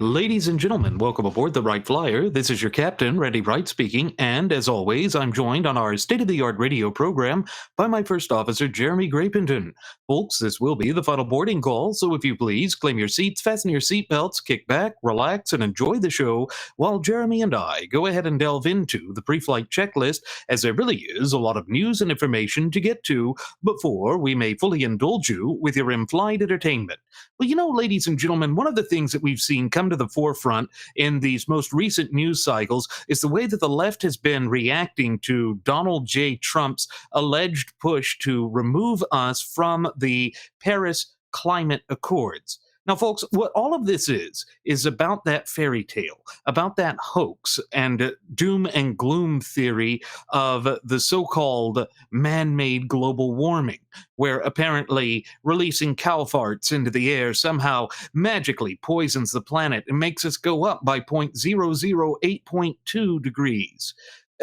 Ladies and gentlemen, welcome aboard the Wright Flyer. This is your captain, Randy Wright speaking, and as always, I'm joined on our state-of-the-art radio program by my first officer, Jeremy Grapington. Folks, this will be the final boarding call, so if you please, claim your seats, fasten your seatbelts, kick back, relax, and enjoy the show while Jeremy and I go ahead and delve into the pre-flight checklist, as there really is a lot of news and information to get to before we may fully indulge you with your in-flight entertainment. Well, ladies and gentlemen, one of the things that we've seen come to the forefront in these most recent news cycles is the way that the left has been reacting to Donald J. Trump's alleged push to remove us from the Paris Climate Accords. Now, folks, what all of this is about that fairy tale, about that hoax and doom and gloom theory of the so called man made global warming, where apparently releasing cow farts into the air somehow magically poisons the planet and makes us go up by 0.008.2 degrees.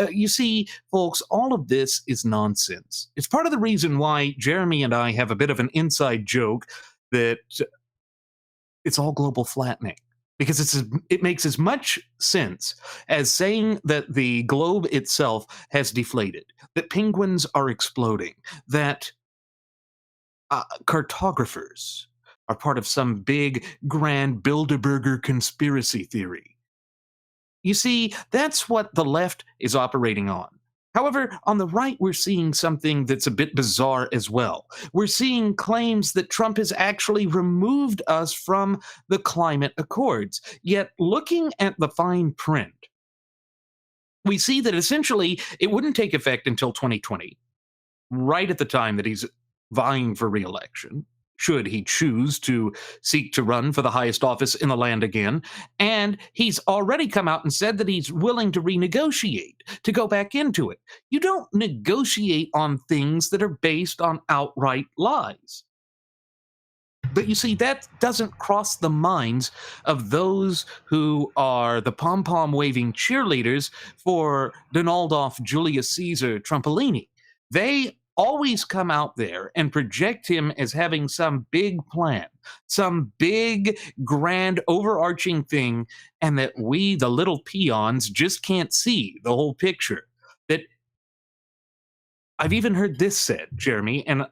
You see, folks, all of this is nonsense. It's part of the reason why Jeremy and I have a bit of an inside joke that it's all global flattening, because it makes as much sense as saying that the globe itself has deflated, that penguins are exploding, that cartographers are part of some big grand Bilderberger conspiracy theory. You see, that's what the left is operating on. However, on the right, we're seeing something that's a bit bizarre as well. We're seeing claims that Trump has actually removed us from the climate accords. Yet, looking at the fine print, we see that essentially it wouldn't take effect until 2020, right at the time that he's vying for re-election, should he choose to seek to run for the highest office in the land again. And he's already come out and said that he's willing to renegotiate, to go back into it. You don't negotiate on things that are based on outright lies. But you see, that doesn't cross the minds of those who are the pom-pom waving cheerleaders for Donaldolph Julius Caesar Trumpolini. They always come out there and project him as having some big plan, some big, grand, overarching thing, and that we, the little peons, just can't see the whole picture. That I've even heard this said, Jeremy, and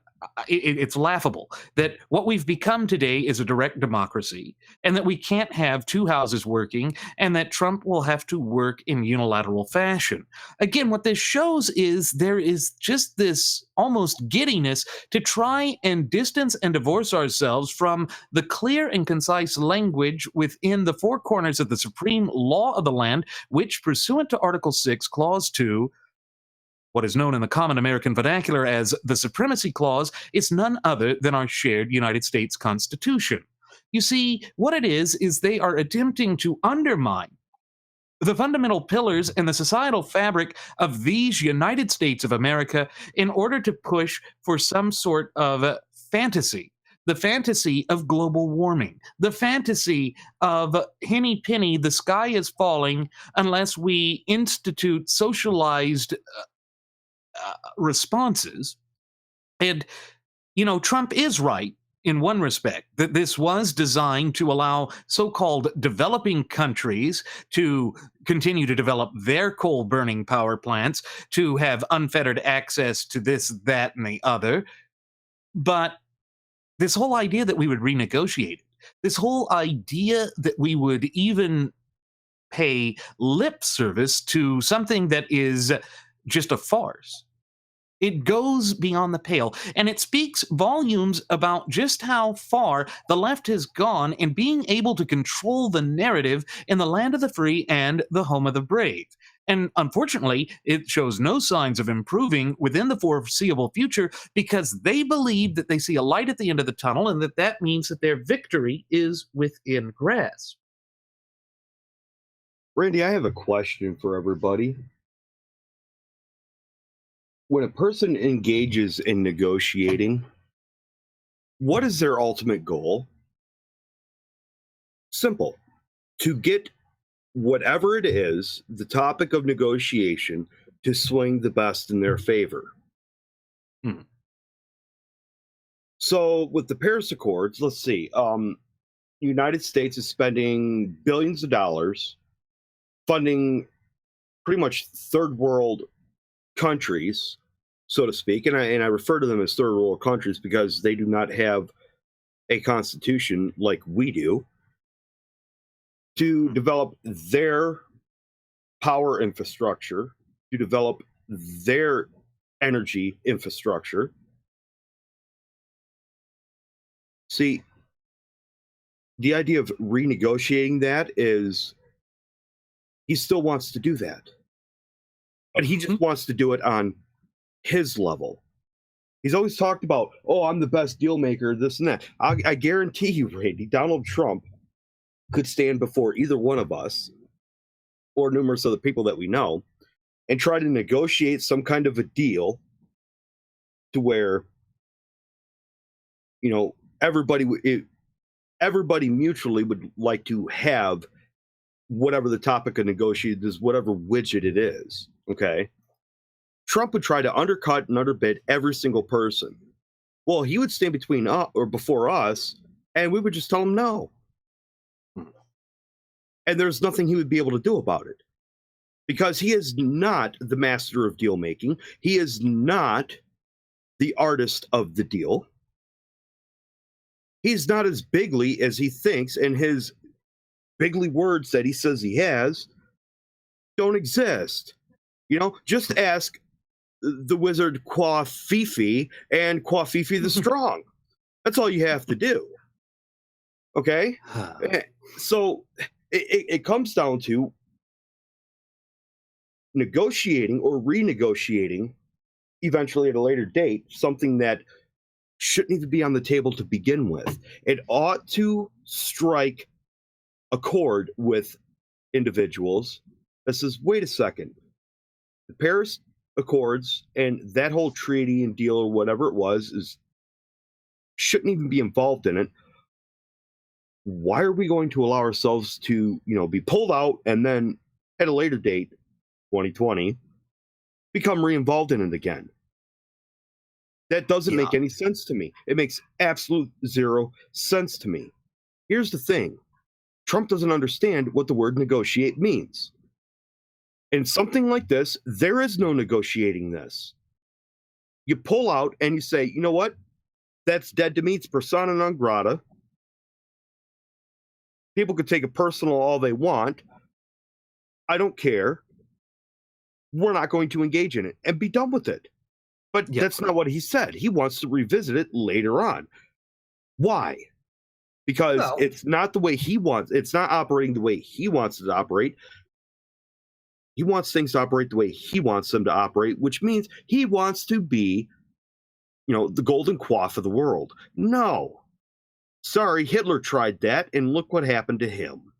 it's laughable, that what we've become today is a direct democracy, and that we can't have two houses working, and that Trump will have to work in unilateral fashion. Again, what this shows is there is just this almost giddiness to try and distance and divorce ourselves from the clear and concise language within the four corners of the supreme law of the land, which, pursuant to Article 6, Clause 2, what is known in the common American vernacular as the Supremacy Clause, is none other than our shared United States Constitution. You see, what it is they are attempting to undermine the fundamental pillars and the societal fabric of these United States of America in order to push for some sort of fantasy. The fantasy of global warming, the fantasy of henny penny, the sky is falling unless we institute socialized responses. And, Trump is right in one respect, that this was designed to allow so-called developing countries to continue to develop their coal-burning power plants, to have unfettered access to this, that, and the other. But this whole idea that we would renegotiate it, this whole idea that we would even pay lip service to something that is just a farce, it goes beyond the pale, and it speaks volumes about just how far the left has gone in being able to control the narrative in the land of the free and the home of the brave. And unfortunately, it shows no signs of improving within the foreseeable future, because they believe that they see a light at the end of the tunnel, and that means that their victory is within grasp. Randy, I have a question for everybody. When a person engages in negotiating, what is their ultimate goal? Simple. To get whatever it is, the topic of negotiation, to swing the best in their favor. Hmm. So with the Paris Accords, let's see. the United States is spending billions of dollars funding pretty much third world countries, so to speak, and I refer to them as third world countries because they do not have a constitution like we do, to develop their power infrastructure, to develop their energy infrastructure. See, the idea of renegotiating that is he still wants to do that, but he just Mhm. wants to do it on his level. He's always talked about, oh, I'm the best deal maker, this and that. I guarantee you, Randy, Donald Trump could stand before either one of us or numerous other people that we know and try to negotiate some kind of a deal to where, you know, everybody mutually would like to have whatever the topic of negotiation is, whatever widget it is. Okay. Trump would try to undercut and underbid every single person. Well, he would stand between us or before us, and we would just tell him no. And there's nothing he would be able to do about it because he is not the master of deal making. He is not the artist of the deal. He's not as bigly as he thinks, and his bigly words that he says he has don't exist. You know, just ask the wizard Kwafifi and Kwafifi the Strong. That's all you have to do. Okay? So it comes down to negotiating or renegotiating eventually at a later date something that shouldn't even be on the table to begin with. It ought to strike a chord with individuals that says, wait a second, the Paris Accords and that whole treaty and deal or whatever it was is shouldn't even be involved in it. Why are we going to allow ourselves to, be pulled out and then at a later date, 2020, become re-involved in it again? That doesn't Yeah. make any sense to me. It makes absolute zero sense to me. Here's the thing. Trump doesn't understand what the word negotiate means. In something like this, there is no negotiating this. You pull out and you say, you know what? That's dead to me. It's persona non grata. People could take it personal all they want. I don't care. We're not going to engage in it and be done with it. But Yeah. that's not what he said. He wants to revisit it later on. Why? Because Well, it's not the way he wants. It's not operating the way he wants it to operate. He wants things to operate the way he wants them to operate, which means he wants to be, the golden quaff of the world. No. Sorry, Hitler tried that, and look what happened to him.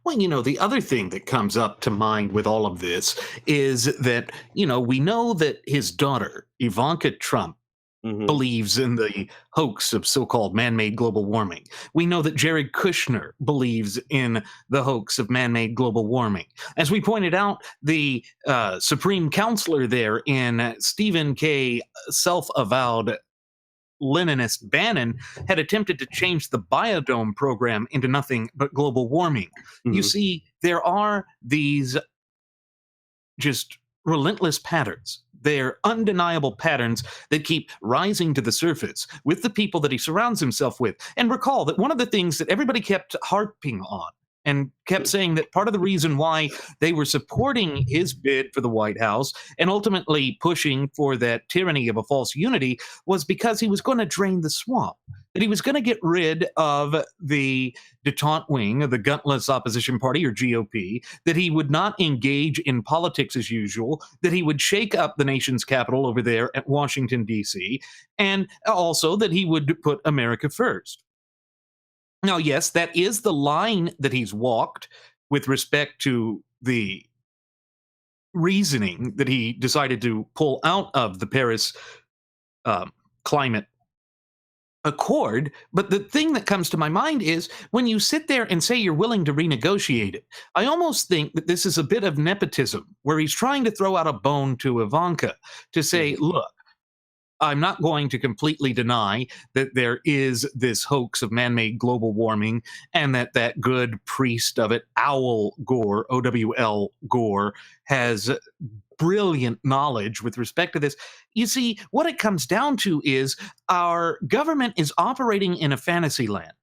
well, the other thing that comes up to mind with all of this is that, we know that his daughter, Ivanka Trump, Hmm. believes in the hoax of so-called man-made global warming. We know that Jared Kushner believes in the hoax of man-made global warming. As we pointed out, the Supreme Counselor there in Stephen K. self-avowed Leninist Bannon had attempted to change the biodome program into nothing but global warming. You Hmm. see, there are these just relentless patterns. They're undeniable patterns that keep rising to the surface with the people that he surrounds himself with. And recall that one of the things that everybody kept harping on and kept saying that part of the reason why they were supporting his bid for the White House and ultimately pushing for that tyranny of a false unity was because he was going to drain the swamp, that he was going to get rid of the detente wing of the gutless opposition party or GOP, that he would not engage in politics as usual, that he would shake up the nation's capital over there at Washington, D.C., and also that he would put America first. Now, yes, that is the line that he's walked with respect to the reasoning that he decided to pull out of the Paris um, climate accord. But the thing that comes to my mind is when you sit there and say you're willing to renegotiate it, I almost think that this is a bit of nepotism where he's trying to throw out a bone to Ivanka to say, Hmm. look, I'm not going to completely deny that there is this hoax of man-made global warming, and that that good priest of it, Owl Gore, OWL Gore, has brilliant knowledge with respect to this. You see, what it comes down to is our government is operating in a fantasy land.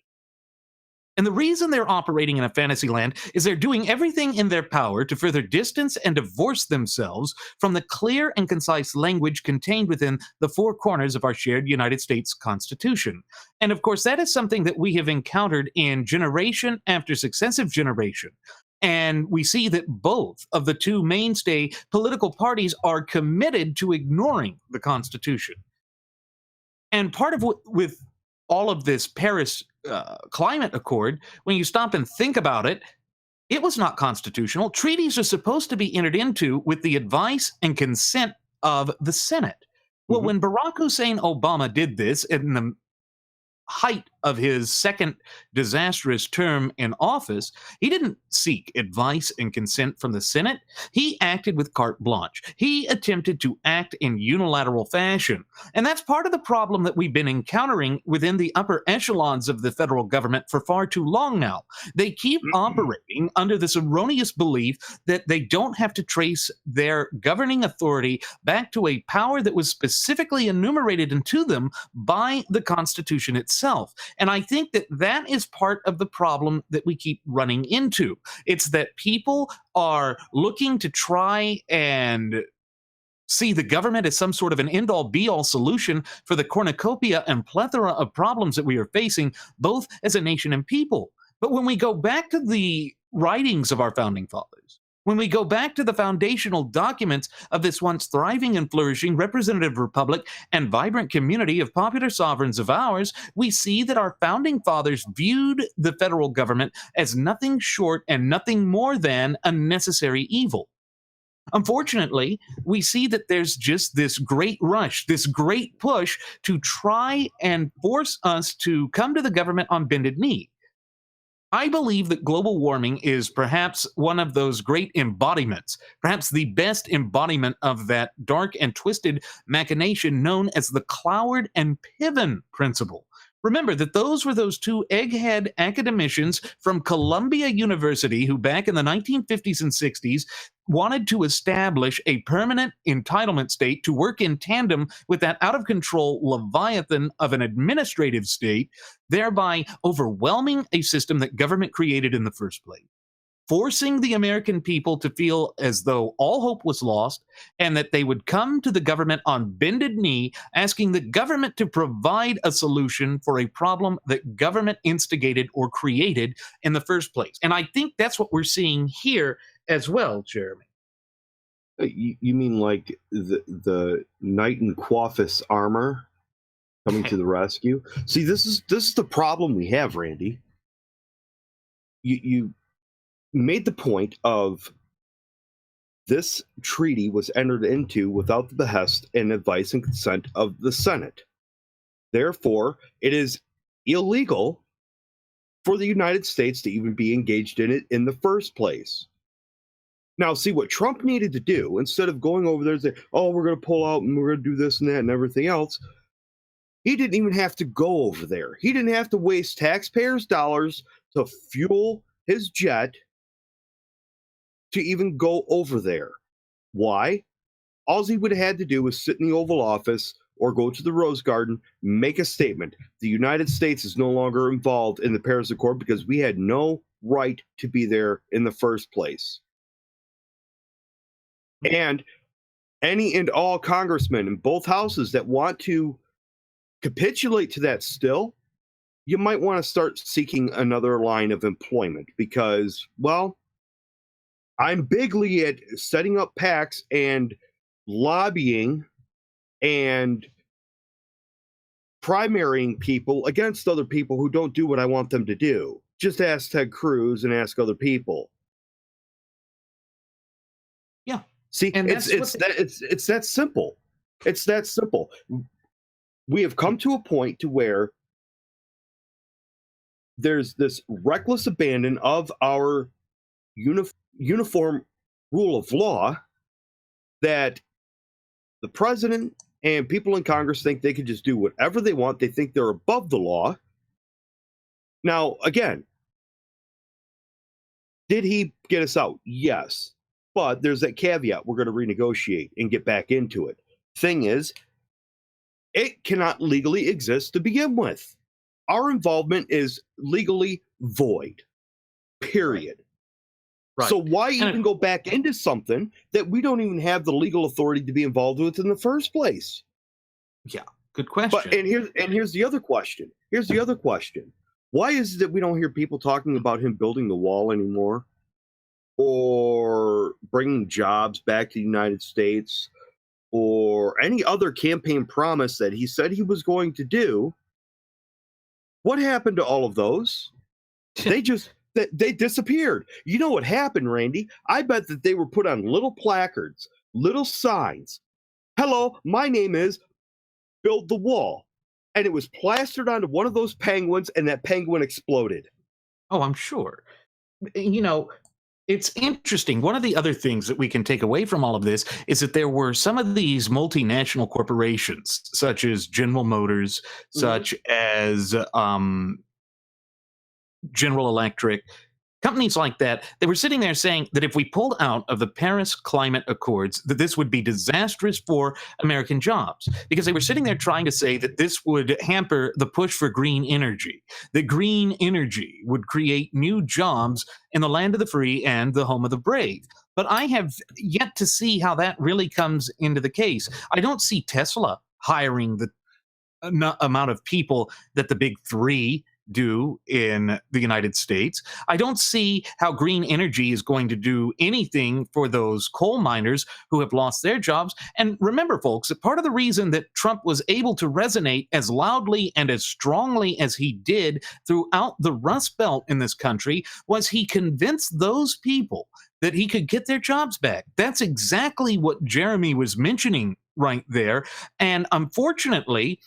And the reason they're operating in a fantasy land is they're doing everything in their power to further distance and divorce themselves from the clear and concise language contained within the four corners of our shared United States Constitution. And of course, that is something that we have encountered in generation after successive generation. And we see that both of the two mainstay political parties are committed to ignoring the Constitution. And part of what with all of this Paris climate accord, when you stop and think about it, it was not constitutional. Treaties are supposed to be entered into with the advice and consent of the Senate. Well, Mhm. when Barack Hussein Obama did this in the height of his second disastrous term in office, he didn't seek advice and consent from the Senate. He acted with carte blanche. He attempted to act in unilateral fashion. And that's part of the problem that we've been encountering within the upper echelons of the federal government for far too long now. They keep operating under this erroneous belief that they don't have to trace their governing authority back to a power that was specifically enumerated into them by the Constitution itself. And I think that that is part of the problem that we keep running into. It's that people are looking to try and see the government as some sort of an end all be all solution for the cornucopia and plethora of problems that we are facing, both as a nation and people. But when we go back to the writings of our founding fathers, when we go back to the foundational documents of this once thriving and flourishing representative republic and vibrant community of popular sovereigns of ours, we see that our founding fathers viewed the federal government as nothing short and nothing more than a necessary evil. Unfortunately, we see that there's just this great rush, this great push to try and force us to come to the government on bended knee. I believe that global warming is perhaps one of those great embodiments, perhaps the best embodiment of that dark and twisted machination known as the Cloward and Piven principle. Remember that those were those two egghead academicians from Columbia University who, back in the 1950s and 60s, wanted to establish a permanent entitlement state to work in tandem with that out of control leviathan of an administrative state, thereby overwhelming a system that government created in the first place, forcing the American people to feel as though all hope was lost and that they would come to the government on bended knee, asking the government to provide a solution for a problem that government instigated or created in the first place. And I think that's what we're seeing here as well, Jeremy. You mean like the knight in coiffus armor coming to the rescue? See, this is the problem we have, Randy. You made the point of this treaty was entered into without the behest and advice and consent of the Senate. Therefore, it is illegal for the United States to even be engaged in it in the first place. Now, see what Trump needed to do, instead of going over there and say, oh, we're going to pull out and we're going to do this and that and everything else, he didn't even have to go over there. He didn't have to waste taxpayers' dollars to fuel his jet to even go over there. Why? All he would have had to do was sit in the Oval Office or go to the Rose Garden, make a statement. The United States is no longer involved in the Paris Accord because we had no right to be there in the first place. And any and all congressmen in both houses that want to capitulate to that still, you might want to start seeking another line of employment because, well, I'm bigly at setting up PACs and lobbying and primarying people against other people who don't do what I want them to do. Just ask Ted Cruz and ask other people. Yeah. See, And it's that simple. It's that simple. We have come to a point to where there's this reckless abandon of our uniform rule of law that the president and people in Congress think they can just do whatever they want. They think they're above the law. Now, again, did he get us out? Yes. But there's that caveat. We're going to renegotiate and get back into it. Thing is, it cannot legally exist to begin with. Our involvement is legally void, period. Right. So why And even go back into something that we don't even have the legal authority to be involved with in the first place? yeah, good But question. here's the other question. Here's the other question. Why is it that we don't hear people talking about him building the wall anymore, or bringing jobs back to the United States, or any other campaign promise that he said he was going to do? What happened to all of those? They just they disappeared. You know what happened, Randy? I bet that they were put on little placards, little signs. Hello, my name is Build the Wall. And it was plastered onto one of those penguins, and that penguin exploded. Oh, I'm sure. You know, it's interesting. One of the other things that we can take away from all of this is that there were some of these multinational corporations, such as General Motors, Mhm. such as General Electric, companies like that, they were sitting there saying that if we pulled out of the Paris Climate Accords, that this would be disastrous for American jobs. Because they were sitting there trying to say that this would hamper the push for green energy. That green energy would create new jobs in the land of the free and the home of the brave. But I have yet to see how that really comes into the case. I don't see Tesla hiring the amount of people that the big three do in the United States. I don't see how green energy is going to do anything for those coal miners who have lost their jobs. And remember, folks, that part of the reason that Trump was able to resonate as loudly and as strongly as he did throughout the Rust Belt in this country was he convinced those people that he could get their jobs back. That's exactly what Jeremy was mentioning right there. And unfortunately,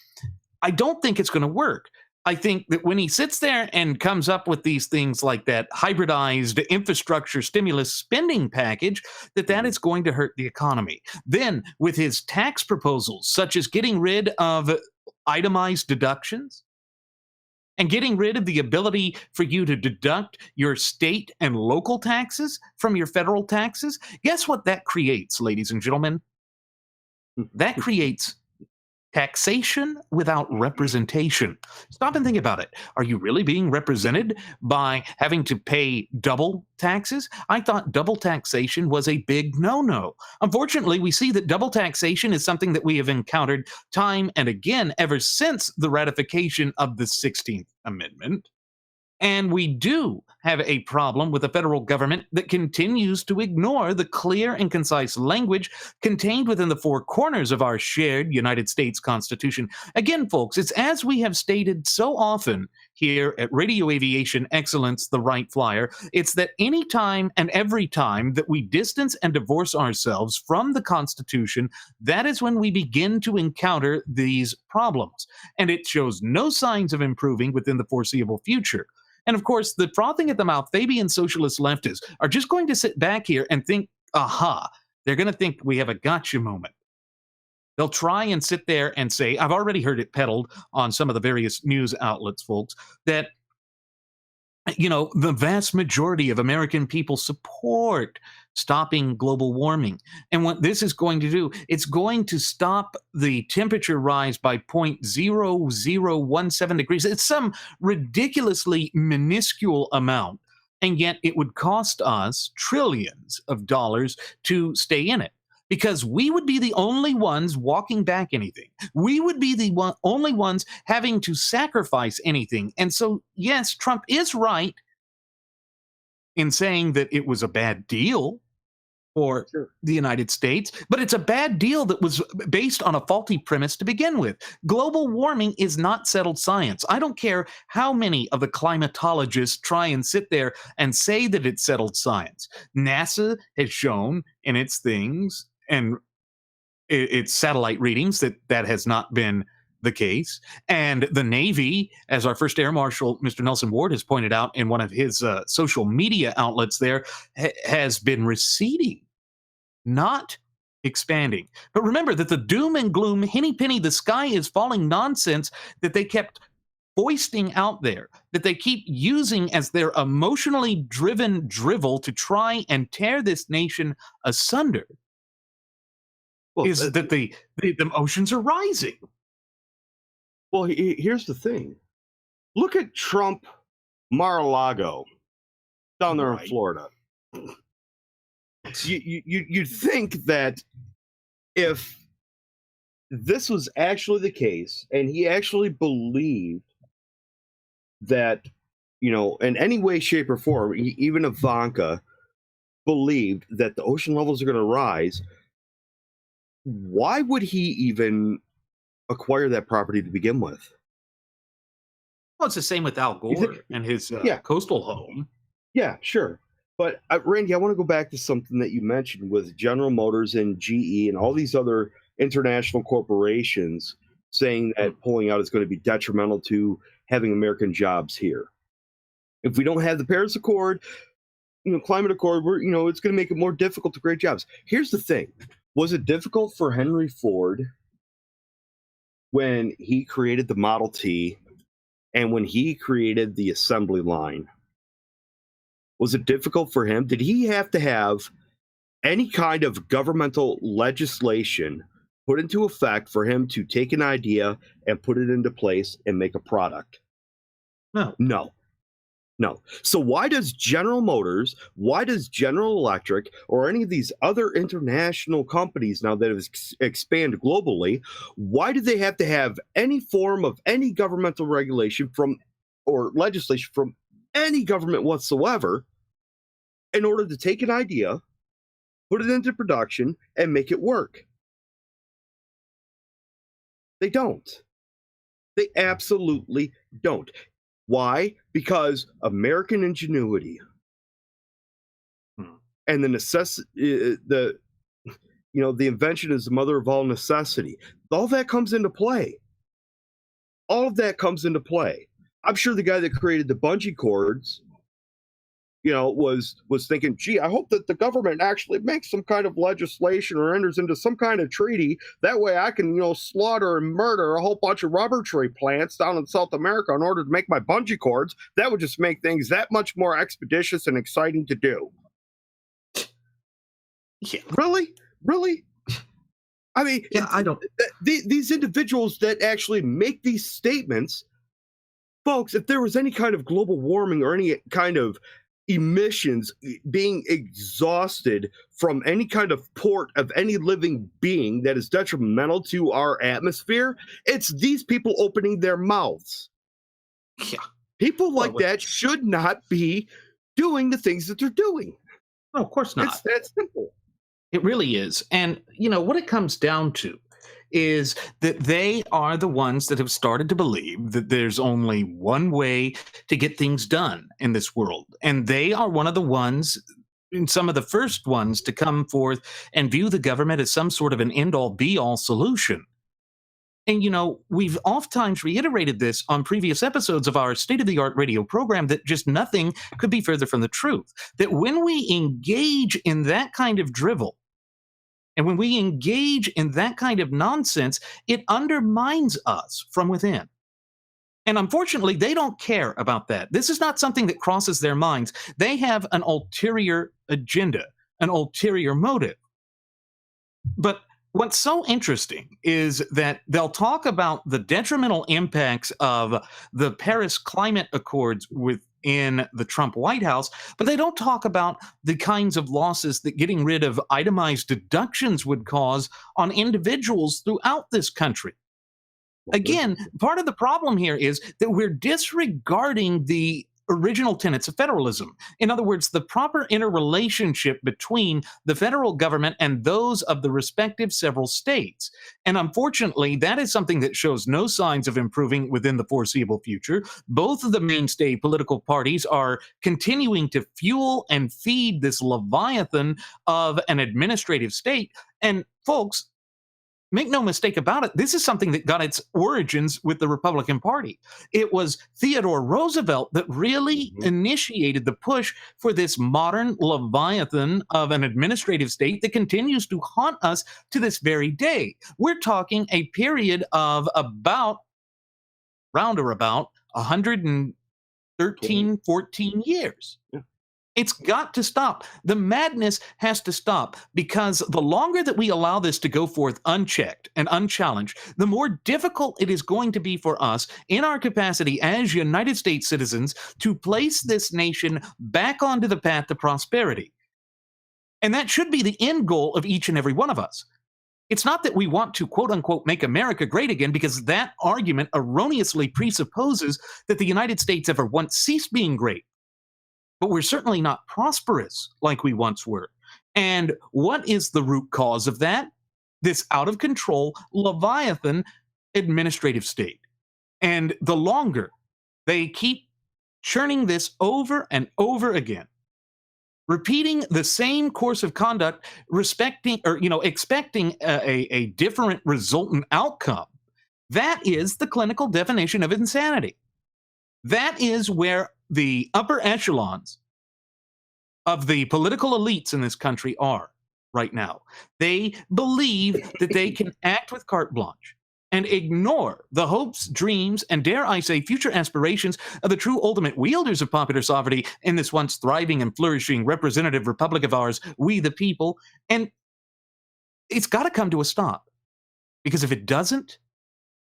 I don't think it's going to work. I think that when he sits there and comes up with these things like that hybridized infrastructure stimulus spending package, that Mhm. is going to hurt the economy. Then, with his tax proposals, such as getting rid of itemized deductions and getting rid of the ability for you to deduct your state and local taxes from your federal taxes, guess what that creates, ladies and gentlemen? That creates taxation without representation. Stop and think about it. Are you really being represented by having to pay double taxes? I thought double taxation was a big no no. Unfortunately, we see that double taxation is something that we have encountered time and again ever since the ratification of the 16th Amendment. And we do have a problem with a federal government that continues to ignore the clear and concise language contained within the four corners of our shared United States Constitution. Again, folks, it's as we have stated so often here at Radio Aviation Excellence, the Wright Flyer, it's that any time and every time that we distance and divorce ourselves from the Constitution, that is when we begin to encounter these problems. And it shows no signs of improving within the foreseeable future. And of course, the frothing at the mouth Fabian socialist leftists are just going to sit back here and think, aha, they're going to think we have a gotcha moment. They'll try and sit there and say, I've already heard it peddled on some of the various news outlets, folks, that the vast majority of American people support stopping global warming. And what this is going to do, it's going to stop the temperature rise by 0.0017 degrees. It's some ridiculously minuscule amount. And yet it would cost us trillions of dollars to stay in it because we would be the only ones walking back anything. We would be the only ones having to sacrifice anything. And so, yes, Trump is right in saying that it was a bad deal for Sure. the United States, but it's a bad deal that was based on a faulty premise to begin with. Global warming is not settled science. I don't care how many of the climatologists try and sit there and say that it's settled science. NASA has shown in its things and its satellite readings that has not been the case. And the Navy, as our first Air Marshal, Mr. Nelson Ward, has pointed out in one of his social media outlets there, has been receding, not expanding. But remember that the doom and gloom, henny penny, the sky is falling nonsense that they kept foisting out there, that they keep using as their emotionally driven drivel to try and tear this nation asunder, Well, is that the emotions are rising. here's the thing. Look at Trump Mar-a-Lago down there in Right. Florida. You'd think that if this was actually the case and he actually believed that, in any way, shape, or form, even Ivanka believed that the ocean levels are going to rise, why would he even acquire that property to begin with? Well, it's the same with Al You Gore think, and his yeah, coastal home. yeah, sure. But Randy, I want to go back to something that you mentioned with General Motors and GE and all these other international corporations saying Mm. that pulling out is going to be detrimental to having American jobs here. If we don't have the Paris Accord, climate accord, it's going to make it more difficult to create jobs. Here's the thing: was it difficult for Henry Ford when he created the Model T and when he created the assembly line? Was it difficult for him? Did he have to have any kind of governmental legislation put into effect for him to take an idea and put it into place and make a product? No. No. No. So why does General Motors, why does General Electric, or any of these other international companies now that have expanded globally, why do they have to have any form of any governmental regulation from or legislation from any government whatsoever in order to take an idea, put it into production, and make it work? They don't. They absolutely don't. Why? Because American ingenuity Hmm. and the invention is the mother of all necessity. All that comes into play. All of that comes into play. I'm sure the guy that created the bungee cords, was thinking, gee, I hope that the government actually makes some kind of legislation or enters into some kind of treaty. That way I can, slaughter and murder a whole bunch of rubber tree plants down in South America in order to make my bungee cords. That would just make things that much more expeditious and exciting to do. Yeah. Really? Really? I mean, Yeah, I don't. these individuals that actually make these statements, folks, if there was any kind of global warming or any kind of emissions being exhausted from any kind of port of any living being that is detrimental to our atmosphere, it's these people opening their mouths. Yeah. People Well, like that should not be doing the things that they're doing. no, of course It's not. that simple. It really is. And, what it comes down to is that they are the ones that have started to believe that there's only one way to get things done in this world. And they are one of the ones, and some of the first ones, to come forth and view the government as some sort of an end all be all solution. And, we've oftentimes reiterated this on previous episodes of our state of the art radio program that just nothing could be further from the truth. That when we engage in that kind of drivel, and when we engage in that kind of nonsense, it undermines us from within. And unfortunately, they don't care about that. This is not something that crosses their minds. They have an ulterior agenda, an ulterior motive. But what's so interesting is that they'll talk about the detrimental impacts of the Paris Climate Accords within the Trump White House, but they don't talk about the kinds of losses that getting rid of itemized deductions would cause on individuals throughout this country. Again, part of the problem here is that we're disregarding the original tenets of federalism. In other words, the proper interrelationship between the federal government and those of the respective several states. And unfortunately, that is something that shows no signs of improving within the foreseeable future. Both of the mainstay political parties are continuing to fuel and feed this leviathan of an administrative state. And folks, Make no mistake about it, this is something that got its origins with the Republican Party. It was Theodore Roosevelt that really Mhm. initiated the push for this modern leviathan of an administrative state that continues to haunt us to this very day. We're talking a period of about, round or about, 20. 113, 14 years. Yeah. It's got to stop. The madness has to stop, because the longer that we allow this to go forth unchecked and unchallenged, the more difficult it is going to be for us in our capacity as United States citizens to place this nation back onto the path to prosperity. And that should be the end goal of each and every one of us. It's not that we want to, quote unquote, make America great again, because that argument erroneously presupposes that the United States ever once ceased being great. But we're certainly not prosperous like we once were. And what is the root cause of that? This out of control Leviathan administrative state. And the longer they keep churning this over and over again, repeating the same course of conduct, respecting or expecting a different resultant outcome, that is the clinical definition of insanity. That is where the upper echelons of the political elites in this country are right now. They believe that they can act with carte blanche and ignore the hopes, dreams, and dare I say, future aspirations of the true ultimate wielders of popular sovereignty in this once thriving and flourishing representative republic of ours, we the people. And it's got to come to a stop, because if it doesn't,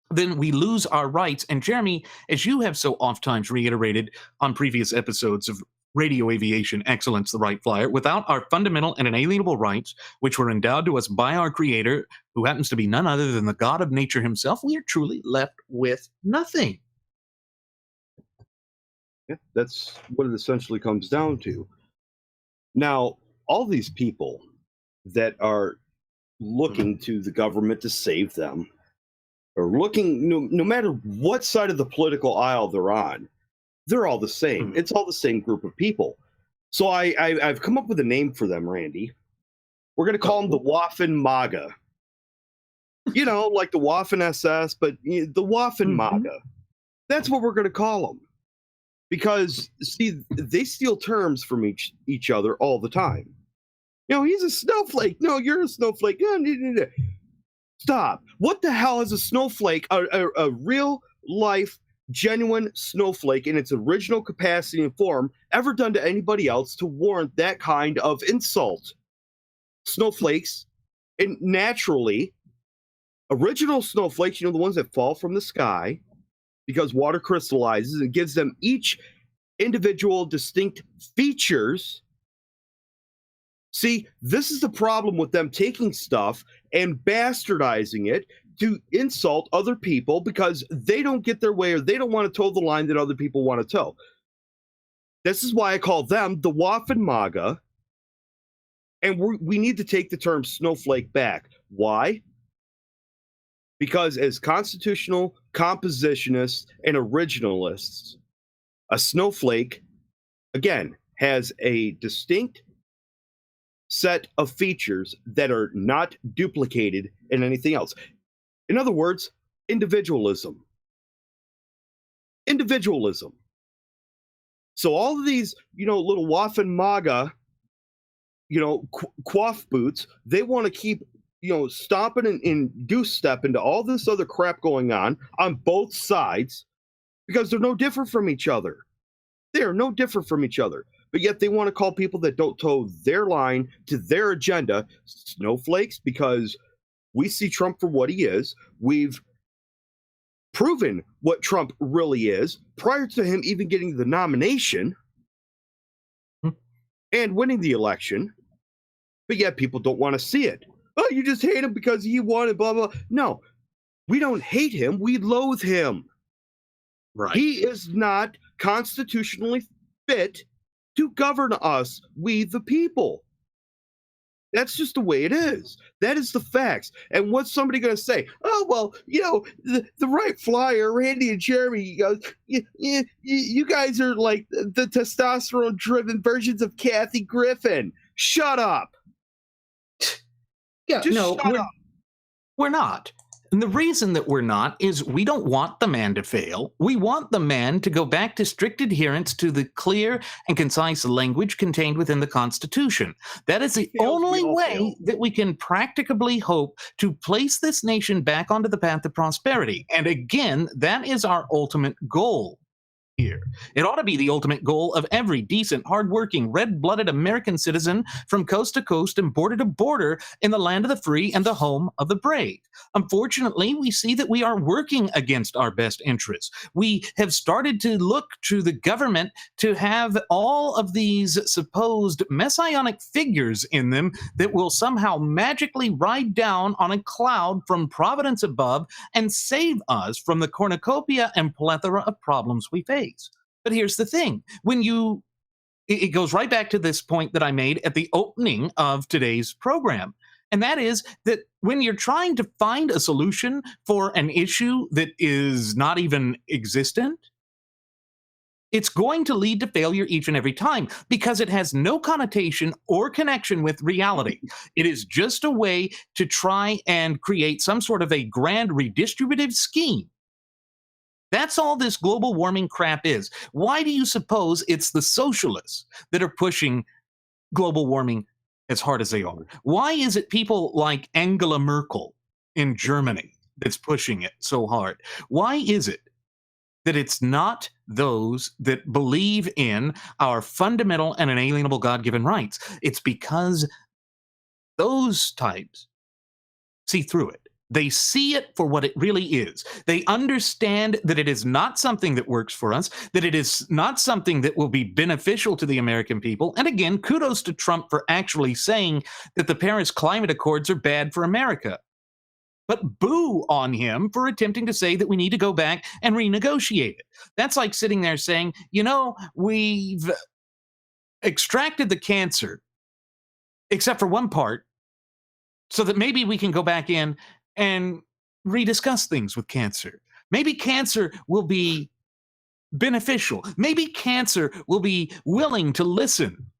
then we lose our rights. And Jeremy, as you have so oft times reiterated on previous episodes of Radio Aviation Excellence, the Wright Flyer, without our fundamental and inalienable rights, which were endowed to us by our Creator, who happens to be none other than the God of nature himself, we are truly left with nothing. Yeah, that's what it essentially comes down to. Now, all these people that are looking to the government to save them, or looking, no matter what side of the political aisle they're on, they're all the same. Mhm. It's all the same group of people. So I've come up with a name for them, Randy. We're going to call them the Waffen MAGA. You know, like the Waffen SS, but the Waffen MAGA. That's what we're going to call them. Because, see, they steal terms from each other all the time. You know, he's a snowflake. No, you're a snowflake. Stop. What the hell is a snowflake? A real life, genuine snowflake in its original capacity and form ever done to anybody else to warrant that kind of insult? Snowflakes, and naturally, original snowflakes, the ones that fall from the sky because water crystallizes and gives them each individual distinct features. See, this is the problem with them taking stuff and bastardizing it to insult other people because they don't get their way, or they don't want to toe the line that other people want to toe. This is why I call them the Waffen MAGA, and we need to take the term snowflake back. Why? Because as constitutional compositionists and originalists, a snowflake, again, has a distinct set of features that are not duplicated in anything else. In other words, individualism. Individualism. So all of these, little Waffen MAGA, quaff boots, they want to keep, stomping and goose step into all this other crap going on both sides, because they're no different from each other. They are no different from each other. But yet they want to call people that don't toe their line to their agenda snowflakes, because we see Trump for what he is. We've proven what Trump really is prior to him even getting the nomination and winning the election. But yet people don't want to see it. Oh, you just hate him because he won and blah, blah. No, we don't hate him. We loathe him. Right. He is not constitutionally fit to govern us, we the people. That's just the way it is. That is the facts. And what's somebody going to say? Oh, well, the Wright Flyer, Randy and Jeremy, you guys are like the testosterone-driven versions of Kathy Griffin. Shut up. Yeah, Just no, shut up. We're not. And the reason that we're not is we don't want the man to fail. We want the man to go back to strict adherence to the clear and concise language contained within the Constitution. That is He the fails, we only all way fail. that we can practicably hope to place this nation back onto the path of prosperity. And again, that is our ultimate goal here. It ought to be the ultimate goal of every decent, hardworking, red blooded American citizen from coast to coast and border to border in the land of the free and the home of the brave. Unfortunately, we see that we are working against our best interests. We have started to look to the government to have all of these supposed messianic figures in them that will somehow magically ride down on a cloud from providence above and save us from the cornucopia and plethora of problems we face. But here's the thing, it goes right back to this point that I made at the opening of today's program. And that is that when you're trying to find a solution for an issue that is not even existent, it's going to lead to failure each and every time because it has no connotation or connection with reality. It is just a way to try and create some sort of a grand redistributive scheme. That's all this global warming crap is. Why do you suppose it's the socialists that are pushing global warming as hard as they are? Why is it people like Angela Merkel in Germany that's pushing it so hard? Why is it that it's not those that believe in our fundamental and inalienable God given rights? It's because those types see through it. They see it for what it really is. They understand that it is not something that works for us, that it is not something that will be beneficial to the American people. And again, kudos to Trump for actually saying that the Paris Climate Accords are bad for America. But boo on him for attempting to say that we need to go back and renegotiate it. That's like sitting there saying, we've extracted the cancer, except for one part, so that maybe we can go back in and rediscuss things with cancer. Maybe cancer will be beneficial. Maybe cancer will be willing to listen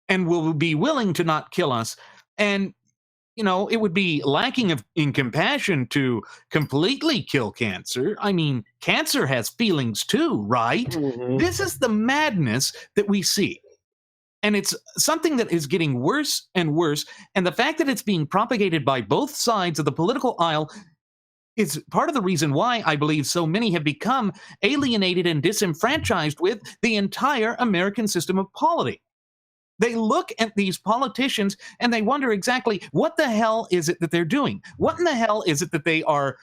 and will be willing to not kill us. And, it would be lacking in compassion to completely kill cancer. I mean, cancer has feelings too, right? Mhm. This is the madness that we see. And it's something that is getting worse and worse. And the fact that it's being propagated by both sides of the political aisle is part of the reason why I believe so many have become alienated and disenfranchised with the entire American system of polity. They look at these politicians and they wonder exactly what the hell is it that they're doing? What in the hell is it that they are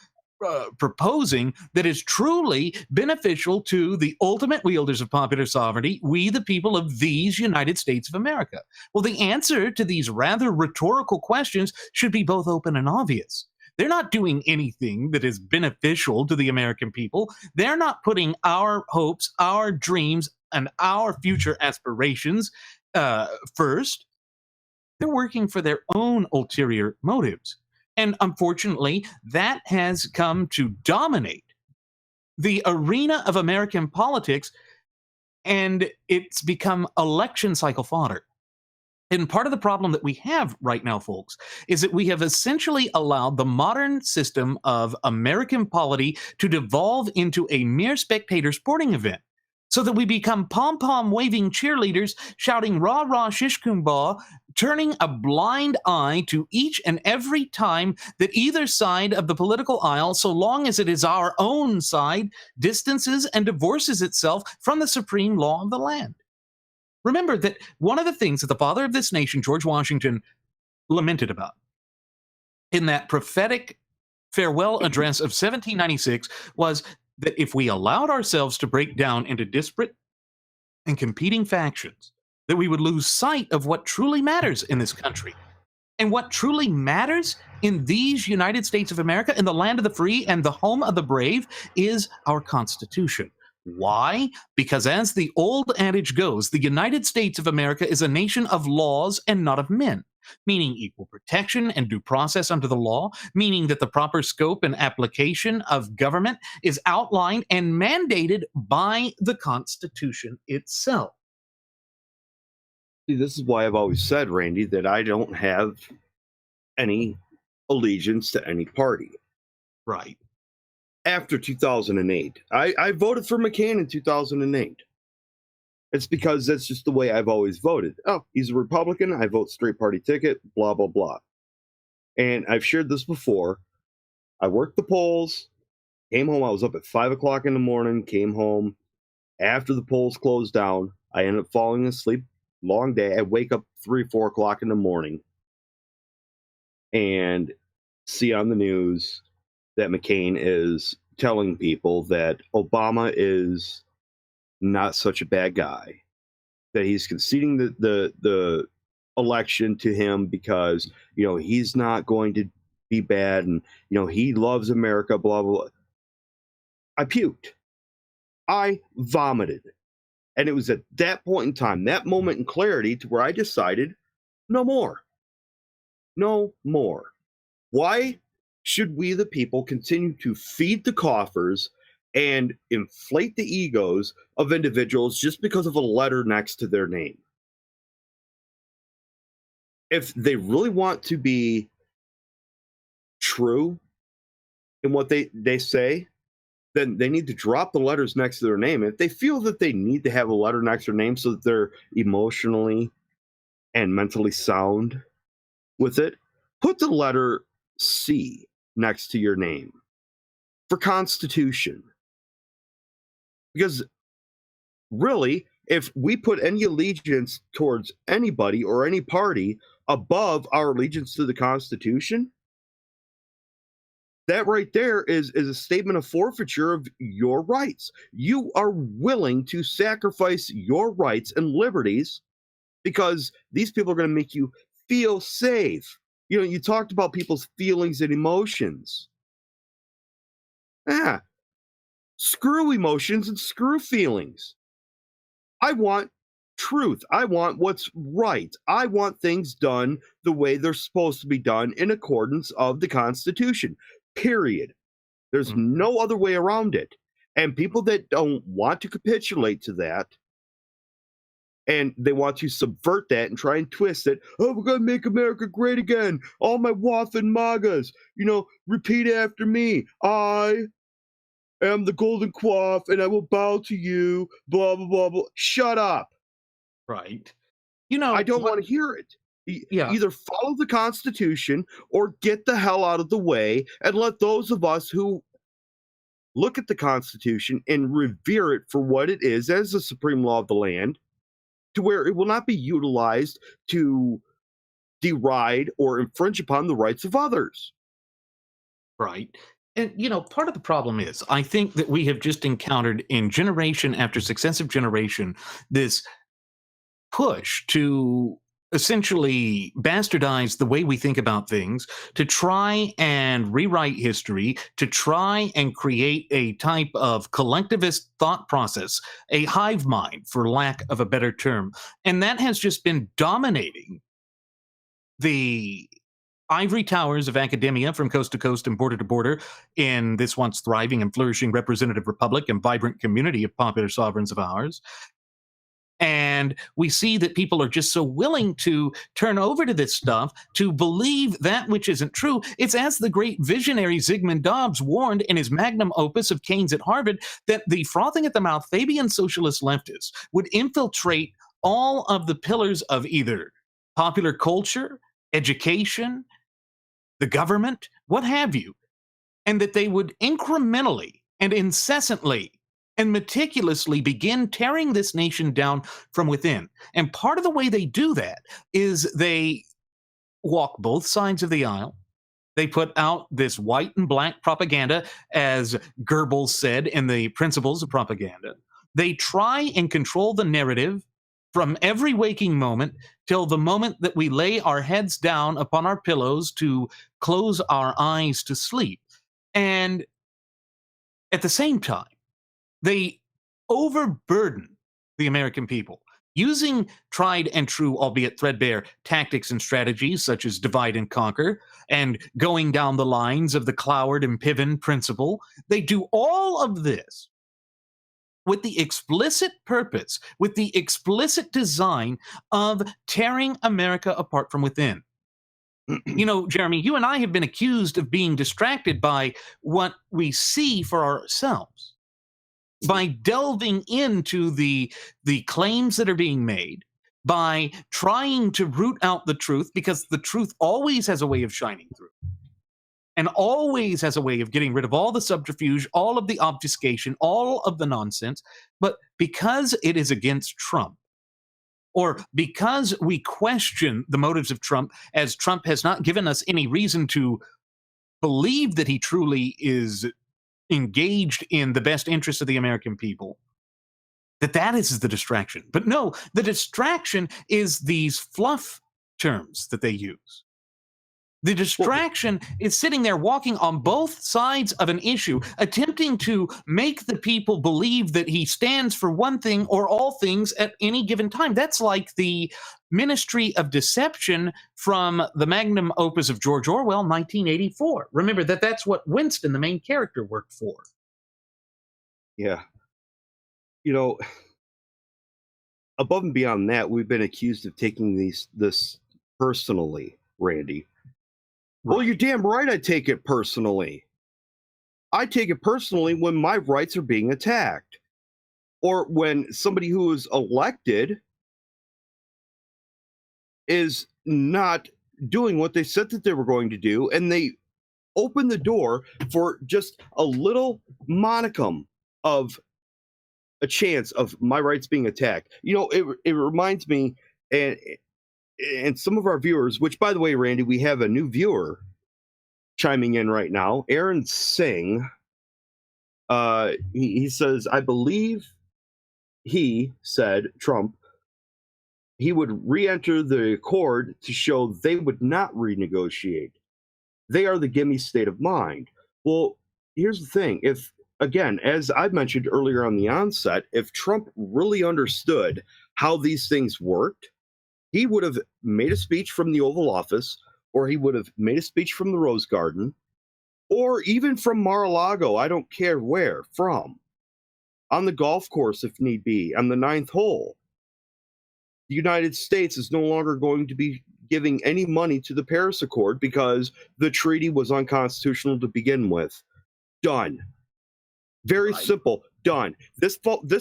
proposing that is truly beneficial to the ultimate wielders of popular sovereignty, we the people of these United States of America? Well, the answer to these rather rhetorical questions should be both open and obvious. They're not doing anything that is beneficial to the American people. They're not putting our hopes, our dreams, and our future aspirations first. They're working for their own ulterior motives. And unfortunately, that has come to dominate the arena of American politics, and it's become election cycle fodder. And part of the problem that we have right now, folks, is that we have essentially allowed the modern system of American polity to devolve into a mere spectator sporting event. So that we become pom pom waving cheerleaders shouting rah rah shish kumbah, turning a blind eye to each and every time that either side of the political aisle, so long as it is our own side, distances and divorces itself from the supreme law of the land. Remember that one of the things that the father of this nation, George Washington, lamented about in that prophetic farewell address of 1796 was that if we allowed ourselves to break down into disparate and competing factions, that we would lose sight of what truly matters in this country. And what truly matters in these United States of America, in the land of the free and the home of the brave, is our Constitution. Why? Because as the old adage goes, the United States of America is a nation of laws and not of men, meaning equal protection and due process under the law, meaning that the proper scope and application of government is outlined and mandated by the Constitution itself. See, this is why I've always said, Randy, that I don't have any allegiance to any party. Right. After 2008, I voted for McCain in 2008. It's because that's just the way I've always voted. Oh, he's a Republican. I vote straight party ticket, blah, blah, blah. And I've shared this before. I worked the polls, came home. I was up at 5 o'clock in the morning, came home after the polls closed down. I ended up falling asleep, long day. I wake up 3, 4 o'clock in the morning and see on the news that McCain is telling people that Obama is not such a bad guy, that he's conceding the election to him because he's not going to be bad, and he loves America, blah blah blah. I puked. I vomited. And it was at that point in time, that moment in clarity, to where I decided no more. No more. Why should we, the people, continue to feed the coffers and inflate the egos of individuals just because of a letter next to their name? If they really want to be true in what they say, then they need to drop the letters next to their name. If they feel that they need to have a letter next to their name so that they're emotionally and mentally sound with it, put the letter C next to your name for Constitution. Because really, if we put any allegiance towards anybody or any party above our allegiance to the Constitution, that right there is a statement of forfeiture of your rights. You are willing to sacrifice your rights and liberties because these people are going to make you feel safe. You talked about people's feelings and emotions. Yeah, screw emotions and screw feelings. I want truth. I want what's right. I want things done the way they're supposed to be done in accordance of the Constitution. Period. There's Mhm. no other way around it. And people that don't want to capitulate to that, and they want to subvert that and try and twist it. Oh, we're going to make America great again. All my WAF and MAGAs, repeat after me. I am the Golden Quaff and I will bow to you, blah, blah, blah, blah. Shut up. Right. I don't What? want to hear it. Yeah. Either follow the Constitution or get the hell out of the way and let those of us who look at the Constitution and revere it for what it is as the supreme law of the land, to where it will not be utilized to deride or infringe upon the rights of others. Right. And, part of the problem is I think that we have just encountered in generation after successive generation this push to essentially bastardize the way we think about things, to try and rewrite history, to try and create a type of collectivist thought process, a hive mind, for lack of a better term. And that has just been dominating the ivory towers of academia from coast to coast and border to border in this once thriving and flourishing representative republic and vibrant community of popular sovereigns of ours. And we see that people are just so willing to turn over to this stuff, to believe that which isn't true. It's as the great visionary Zygmunt Dobbs warned in his magnum opus of Keynes at Harvard, that the frothing at the mouth Fabian socialist leftists would infiltrate all of the pillars of either popular culture, education, the government, what have you, and that they would incrementally and incessantly and meticulously begin tearing this nation down from within. And part of the way they do that is they walk both sides of the aisle. They put out this white and black propaganda, as Goebbels said in the Principles of Propaganda. They try and control the narrative from every waking moment till the moment that we lay our heads down upon our pillows to close our eyes to sleep. And at the same time, they overburden the American people using tried and true, albeit threadbare, tactics and strategies such as divide and conquer and going down the lines of the Cloward and Piven principle. They do all of this with the explicit purpose, with the explicit design of tearing America apart from within. You know, Jeremy, you and I have been accused of being distracted by what we see for ourselves, by delving into the claims that are being made, by trying to root out the truth, because the truth always has a way of shining through and always has a way of getting rid of all the subterfuge, all of the obfuscation, all of the nonsense. But because it is against Trump, or because we question the motives of Trump, as Trump has not given us any reason to believe that he truly is engaged in the best interests of the American people, that is the distraction. But no, the distraction is these fluff terms that they use. The Well, distraction is sitting there walking on both sides of an issue, attempting to make the people believe that he stands for one thing or all things at any given time. That's like the Ministry of Deception from the magnum opus of George Orwell, 1984. Remember that's what Winston, the main character, worked for. yeah. You know, above and beyond that, we've been accused of taking this personally, Randy. Well, you're Right. damn right I take it personally. I take it personally when my rights are being attacked, or when somebody who is elected is not doing what they said that they were going to do, and they open the door for just a little monicum of a chance of my rights being attacked. You know, it reminds me, and some of our viewers, which by the way, Randy, we have a new viewer chiming in right now, Aaron Singh. He says, I believe he said Trump he would re-enter the accord to show they would not renegotiate. They are the gimme state of mind. Well, here's the thing. If, again, as I mentioned earlier on the onset, if Trump really understood how these things worked, he would have made a speech from the Oval Office, or he would have made a speech from the Rose Garden, or even from Mar-a-Lago, I don't care where, from, on the golf course if need be, on the ninth hole. The United States is no longer going to be giving any money to the Paris Accord because the treaty was unconstitutional to begin with. Done. Very Right. simple. Done. This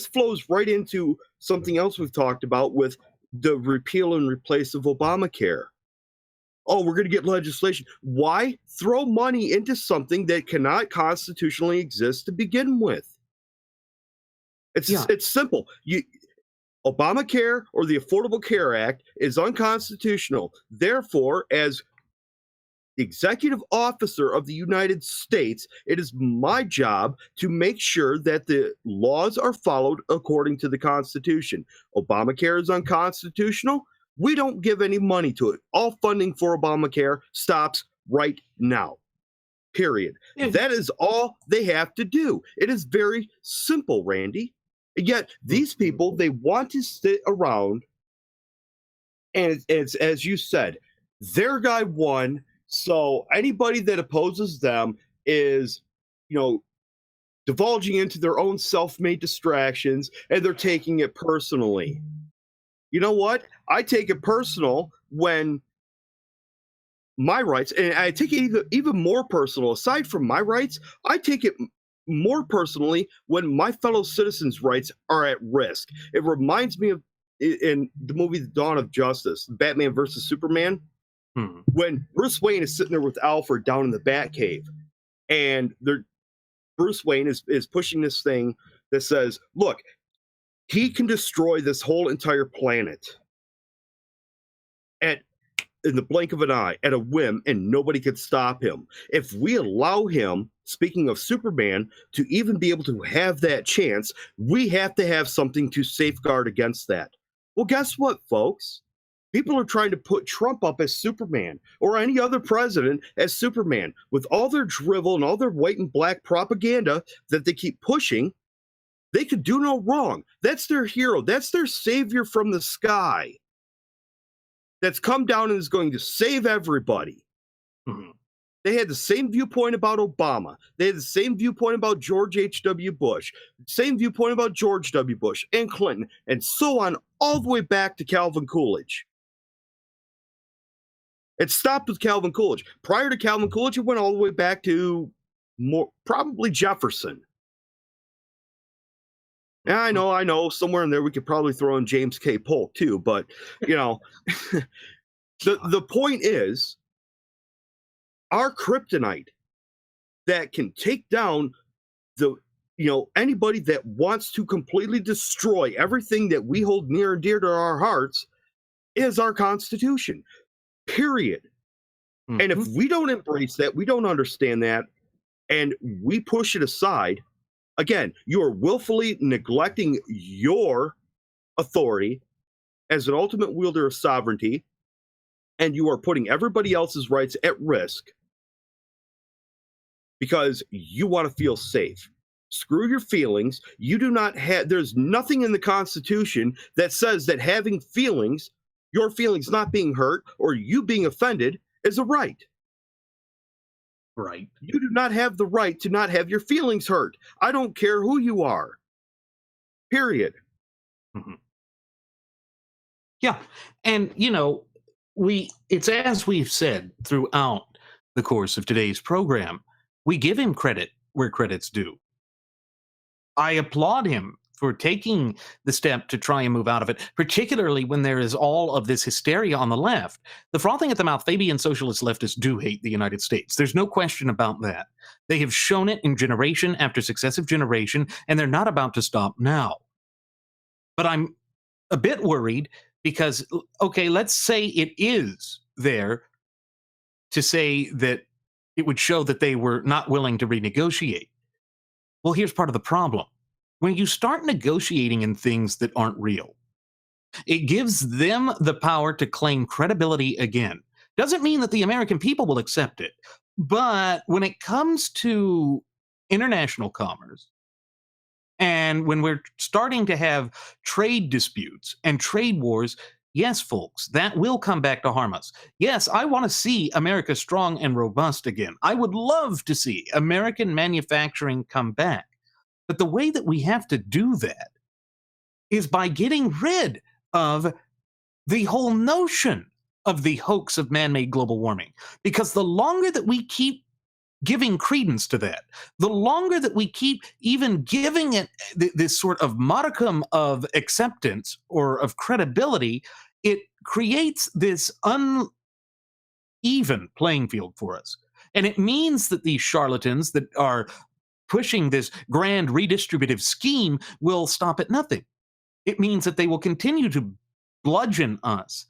flows right into something else we've talked about with the repeal and replace of Obamacare. Oh, we're going to get legislation. Why throw money into something that cannot constitutionally exist to begin with? Yeah. It's simple. Obamacare or the Affordable Care Act is unconstitutional. Therefore, as executive officer of the United States, it is my job to make sure that the laws are followed according to the Constitution. Obamacare is unconstitutional. We don't give any money to it. All funding for Obamacare stops right now. Period. Yeah. That is all they have to do. It is very simple, Randy. Yet these people, they want to sit around, and it's as you said, their guy won. So anybody that opposes them is, divulging into their own self-made distractions, and they're taking it personally. You know what? I take it personal when my rights, and I take it even more personal. Aside from my rights, I take it more personally when my fellow citizens' rights are at risk. It reminds me of in the movie The Dawn of Justice, Batman versus Superman, when Bruce Wayne is sitting there with Alfred down in the Batcave, and Bruce Wayne is pushing this thing that says, look, he can destroy this whole entire planet in the blink of an eye, at a whim, and nobody could stop him. If we allow him, speaking of Superman, to even be able to have that chance, we have to have something to safeguard against that. Well, guess what, folks? People are trying to put Trump up as Superman, or any other president as Superman. With all their drivel and all their white and black propaganda that they keep pushing, they could do no wrong. That's their hero. That's their savior from the sky. That's come down and is going to save everybody. Mhm. They had the same viewpoint about Obama. They had the same viewpoint about George H.W. Bush, same viewpoint about George W. Bush and Clinton, and so on, all the way back to Calvin Coolidge. It stopped with Calvin Coolidge. Prior to Calvin Coolidge, it went all the way back to more probably Jefferson. Yeah, I know. Somewhere in there, we could probably throw in James K. Polk too. But you know, the point is, our kryptonite that can take down the anybody that wants to completely destroy everything that we hold near and dear to our hearts is our Constitution. Period. And if Mhm. we don't embrace that, we don't understand that, and we push it aside, again, you are willfully neglecting your authority as an ultimate wielder of sovereignty, and you are putting everybody else's rights at risk because you want to feel safe. Screw your feelings. You do not have, there's nothing in the Constitution that says that having feelings, your feelings not being hurt or you being offended, is a right. Right. You do not have the right to not have your feelings hurt. I don't care who you are. Period. Mhm. Yeah. And, it's as we've said throughout the course of today's program, we give him credit where credit's due. I applaud him for taking the step to try and move out of it, particularly when there is all of this hysteria on the left. The frothing at the mouth Fabian socialist leftists do hate the United States. There's no question about that. They have shown it in generation after successive generation, and they're not about to stop now. But I'm a bit worried because, okay, let's say it is there to say that it would show that they were not willing to renegotiate. Well, here's part of the problem. When you start negotiating in things that aren't real, it gives them the power to claim credibility again. Doesn't mean that the American people will accept it. But when it comes to international commerce, and when we're starting to have trade disputes and trade wars, yes, folks, that will come back to harm us. Yes, I want to see America strong and robust again. I would love to see American manufacturing come back. But the way that we have to do that is by getting rid of the whole notion of the hoax of man made global warming. Because the longer that we keep giving credence to that, the longer that we keep even giving it this sort of modicum of acceptance or of credibility, it creates this uneven playing field for us. And it means that these charlatans that are pushing this grand redistributive scheme will stop at nothing. It means that they will continue to bludgeon us.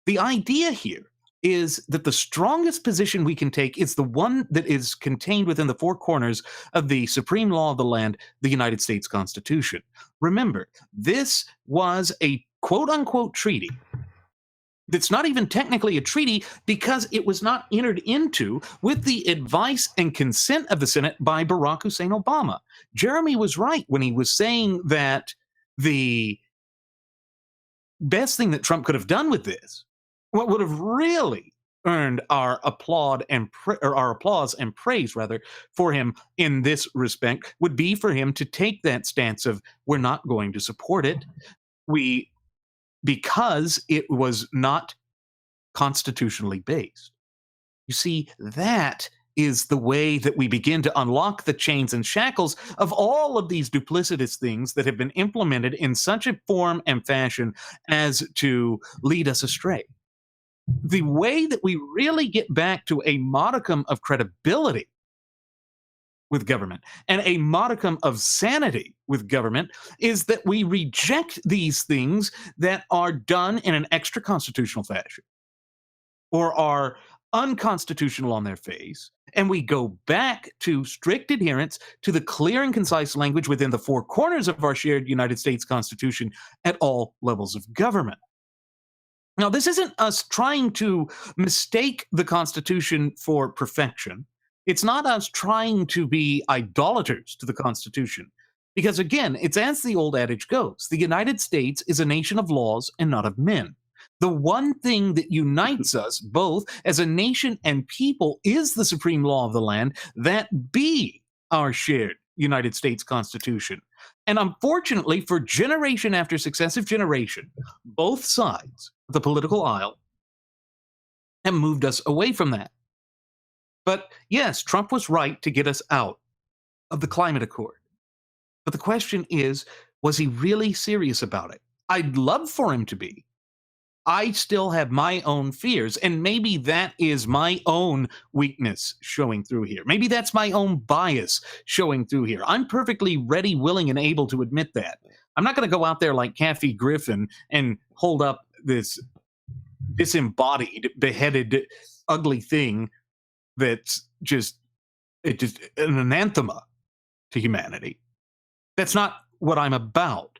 The idea here is that the strongest position we can take is the one that is contained within the four corners of the supreme law of the land, the United States Constitution. Remember, this was a quote unquote treaty. That's not even technically a treaty because it was not entered into with the advice and consent of the Senate by Barack Hussein Obama. Jeremy was right when he was saying that the best thing that Trump could have done with this, what would have really earned our our applause and praise rather for him in this respect, would be for him to take that stance of we're not going to support it. We Because it was not constitutionally based. You see, that is the way that we begin to unlock the chains and shackles of all of these duplicitous things that have been implemented in such a form and fashion as to lead us astray. The way that we really get back to a modicum of credibility with government and a modicum of sanity with government is that we reject these things that are done in an extra constitutional fashion or are unconstitutional on their face, and we go back to strict adherence to the clear and concise language within the four corners of our shared United States Constitution at all levels of government. Now, this isn't us trying to mistake the Constitution for perfection. It's not us trying to be idolaters to the Constitution. Because again, it's as the old adage goes, the United States is a nation of laws and not of men. The one thing that unites us both as a nation and people is the supreme law of the land, that be our shared United States Constitution. And unfortunately, for generation after successive generation, both sides of the political aisle and moved us away from that. But yes, Trump was right to get us out of the climate accord. But the question is, was he really serious about it? I'd love for him to be. I still have my own fears, and maybe that is my own weakness showing through here. Maybe that's my own bias showing through here. I'm perfectly ready, willing, and able to admit that. I'm not going to go out there like Kathy Griffin and hold up this disembodied, beheaded, ugly thing that's just an anathema to humanity. That's not what I'm about.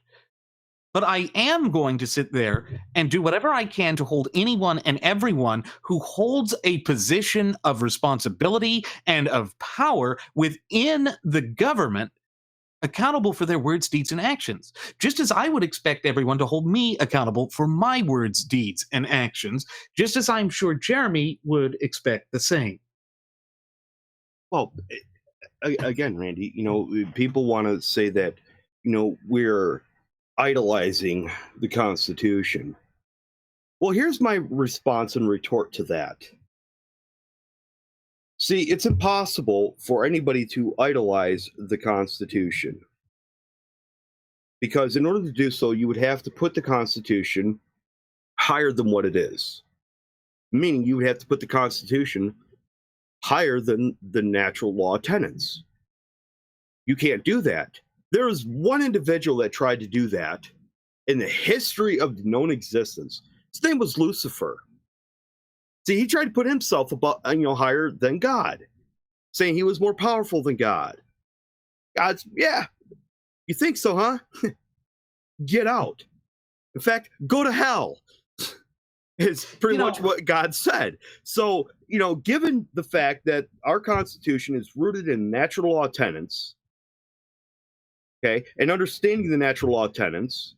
But I am going to sit there and do whatever I can to hold anyone and everyone who holds a position of responsibility and of power within the government accountable for their words, deeds, and actions. Just as I would expect everyone to hold me accountable for my words, deeds, and actions, just as I'm sure Jeremy would expect the same. Well, again, Randy, people want to say that, we're idolizing the Constitution. Well, here's my response and retort to that. See, it's impossible for anybody to idolize the Constitution. Because in order to do so, you would have to put the Constitution higher than what it is. Meaning you would have to put the Constitution higher than the natural law tenets. You can't do that. There was one individual that tried to do that in the history of known existence. His name was Lucifer. See, he tried to put himself above, higher than God, saying he was more powerful than God. God's, yeah, you think so, huh? Get out. In fact, go to hell. Is pretty much what God said. So, given the fact that our Constitution is rooted in natural law tenets, okay, and understanding the natural law tenets,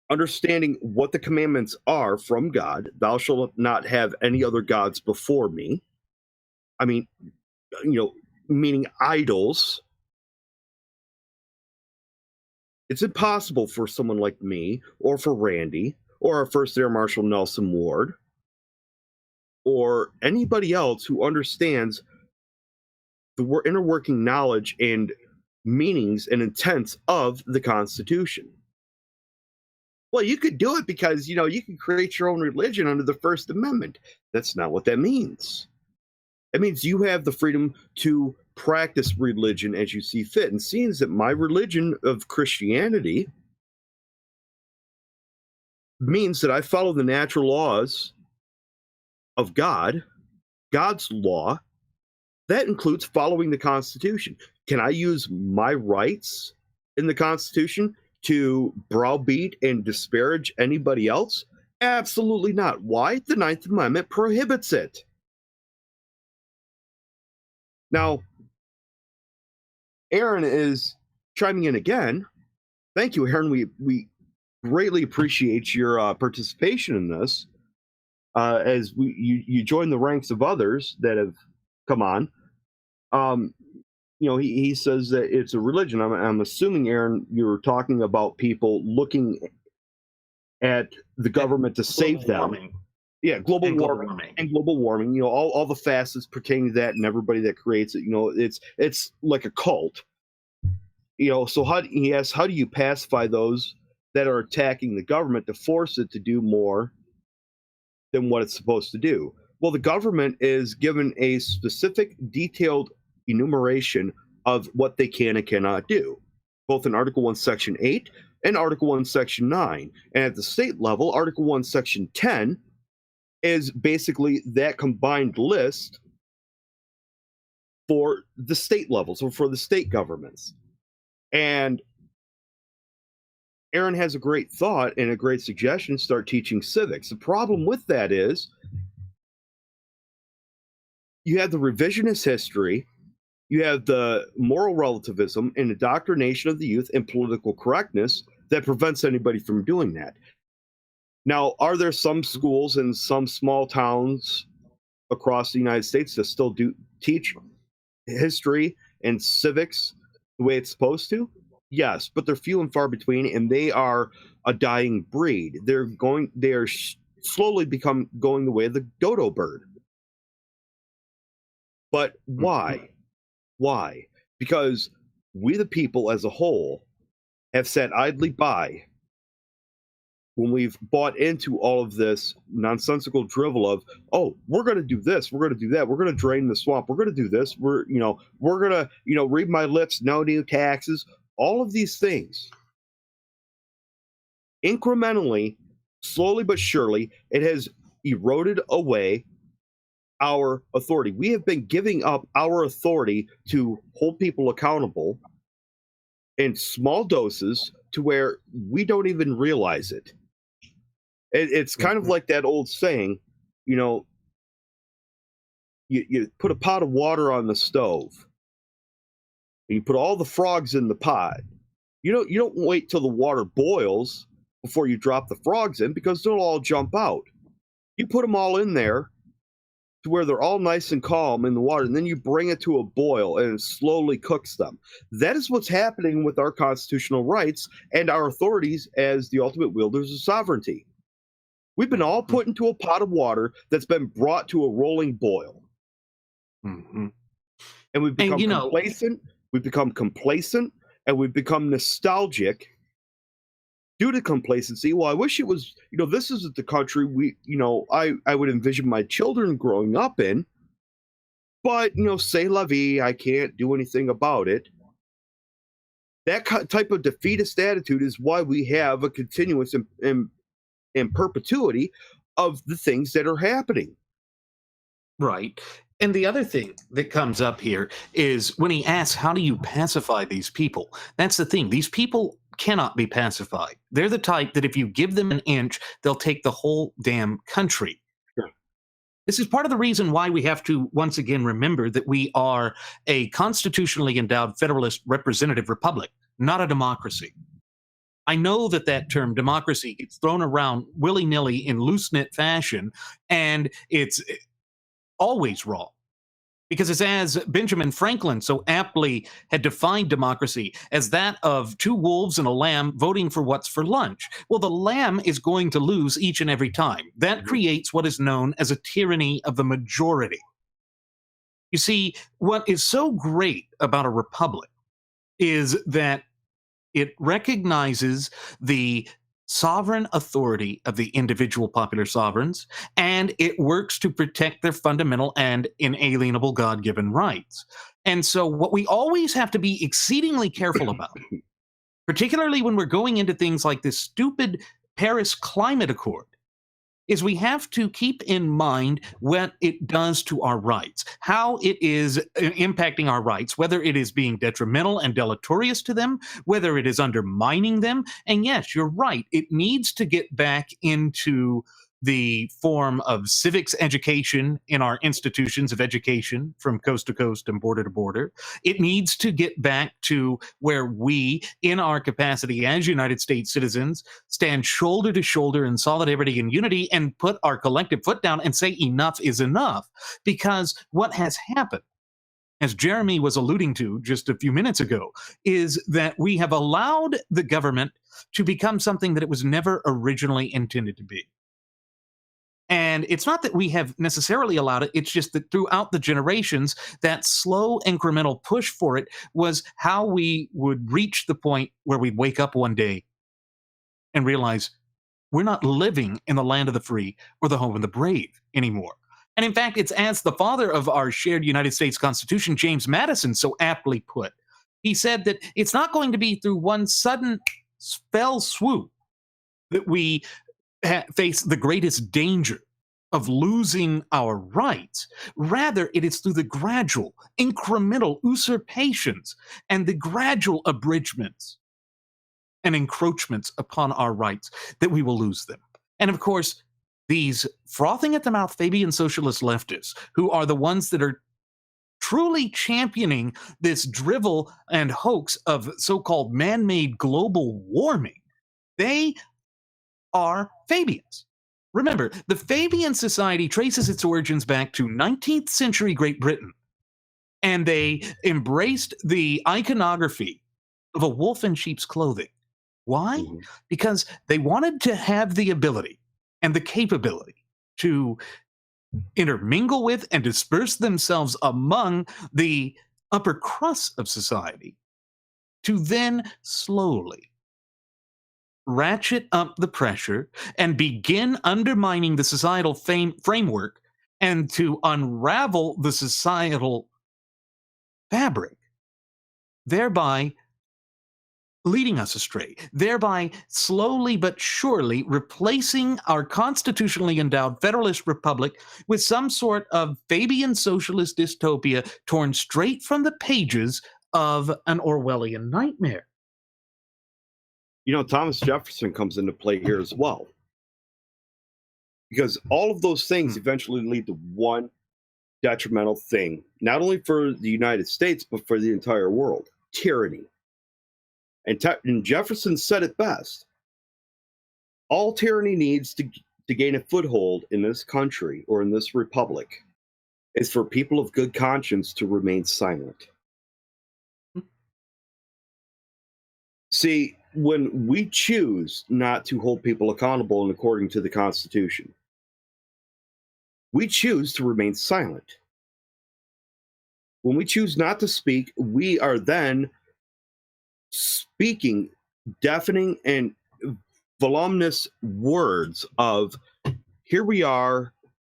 understanding what the commandments are from God, thou shalt not have any other gods before me. I mean, meaning idols. It's impossible for someone like me, or for Randy, or our first Air Marshal Nelson Ward, or anybody else who understands the inner working knowledge and meanings and intents of the Constitution. Well, you could do it because, you can create your own religion under the First Amendment. That's not what that means. It means you have the freedom to practice religion as you see fit. And seeing that my religion of Christianity means that I follow the natural laws of God, God's law, that includes following the Constitution. Can I use my rights in the Constitution to browbeat and disparage anybody else? Absolutely not. Why? The Ninth Amendment prohibits it. Now, Aaron is chiming in again. Thank you, Aaron. We greatly appreciate your participation in this. As you join the ranks of others that have come on. He says that it's a religion. I'm assuming, Aaron, you're talking about people looking at the government to save them. Warming. Yeah, global warming and global warming. All the facets pertaining to that, and everybody that creates it. It's like a cult. So he asks, how do you pacify those that are attacking the government to force it to do more than what it's supposed to do? Well, the government is given a specific, detailed enumeration of what they can and cannot do, both in Article 1, Section 8 and Article 1, Section 9. And at the state level, Article 1, Section 10 is basically that combined list for the state levels, or for the state governments. And Aaron has a great thought and a great suggestion: start teaching civics. The problem with that is you have the revisionist history, you have the moral relativism and indoctrination of the youth and political correctness that prevents anybody from doing that. Now, are there some schools in some small towns across the United States that still do teach history and civics the way it's supposed to? Yes, but they're few and far between, and they are a dying breed. They are slowly become going the way of the dodo bird. But Mhm. why? Why? Because we, the people as a whole, have sat idly by when we've bought into all of this nonsensical drivel of, oh, we're going to do this, we're going to do that, we're going to drain the swamp, we're going to do this, we're going to, read my lips, no new taxes, all of these things. Incrementally, slowly but surely, it has eroded away our authority. We have been giving up our authority to hold people accountable in small doses to where we don't even realize it. It's kind of Mhm. like that old saying, you know, you put a pot of water on the stove and you put all the frogs in the pot. You don't wait till the water boils before you drop the frogs in because they'll all jump out. You put them all in there to where they're all nice and calm in the water, and then you bring it to a boil and it slowly cooks them. That is what's happening with our constitutional rights and our authorities as the ultimate wielders of sovereignty. We've been all Mhm. put into a pot of water that's been brought to a rolling boil, Mhm. and we've And become complacent. We've become complacent, and we've become nostalgic due to complacency. Well, I wish it was, this isn't the country I would envision my children growing up in. But, say la vie, I can't do anything about it. That type of defeatist attitude is why we have a continuous in perpetuity of the things that are happening. Right. And the other thing that comes up here is when he asks, how do you pacify these people? That's the thing. These people cannot be pacified. They're the type that if you give them an inch, they'll take the whole damn country. Sure. This is part of the reason why we have to once again remember that we are a constitutionally endowed federalist representative republic, not a democracy. I know that that term democracy gets thrown around willy nilly in loose knit fashion, and it's always wrong. Because it's as Benjamin Franklin so aptly had defined democracy as that of two wolves and a lamb voting for what's for lunch. Well, the lamb is going to lose each and every time. That Mhm. creates what is known as a tyranny of the majority. You see, what is so great about a republic is that it recognizes the sovereign authority of the individual popular sovereigns, and it works to protect their fundamental and inalienable God given rights. And so, what we always have to be exceedingly careful about, particularly when we're going into things like this stupid Paris Climate Accord, is we have to keep in mind what it does to our rights, how it is impacting our rights, whether it is being detrimental and deleterious to them, whether it is undermining them. And yes, you're right, it needs to get back into the form of civics education in our institutions of education from coast to coast and border to border. It needs to get back to where we, in our capacity as United States citizens, stand shoulder to shoulder in solidarity and unity and put our collective foot down and say enough is enough. Because what has happened, as Jeremy was alluding to just a few minutes ago, is that we have allowed the government to become something that it was never originally intended to be. And it's not that we have necessarily allowed it, it's just that throughout the generations, that slow incremental push for it was how we would reach the point where we'd wake up one day and realize we're not living in the land of the free or the home of the brave anymore. And in fact, it's as the father of our shared United States Constitution, James Madison, so aptly put. He said that it's not going to be through one sudden spell swoop that we face the greatest danger of losing our rights. Rather, it is through the gradual, incremental usurpations and the gradual abridgments and encroachments upon our rights that we will lose them. And of course, these frothing at the mouth Fabian socialist leftists, who are the ones that are truly championing this drivel and hoax of so called man made global warming, they are Fabians. Remember, the Fabian Society traces its origins back to 19th century Great Britain, and they embraced the iconography of a wolf in sheep's clothing. Why? Mhm. Because they wanted to have the ability, and the capability to intermingle with and disperse themselves among the upper crust of society, to then slowly ratchet up the pressure and begin undermining the societal framework and to unravel the societal fabric, thereby leading us astray, thereby slowly but surely replacing our constitutionally endowed Federalist Republic with some sort of Fabian socialist dystopia torn straight from the pages of an Orwellian nightmare. You know, Thomas Jefferson comes into play here as well. Because all of those things eventually lead to one detrimental thing, not only for the United States, but for the entire world: tyranny. And Jefferson said it best: all tyranny needs to gain a foothold in this country or in this republic is for people of good conscience to remain silent. See, when we choose not to hold people accountable and according to the Constitution, we choose to remain silent. When we choose not to speak, we are then speaking deafening and voluminous words of, here we are,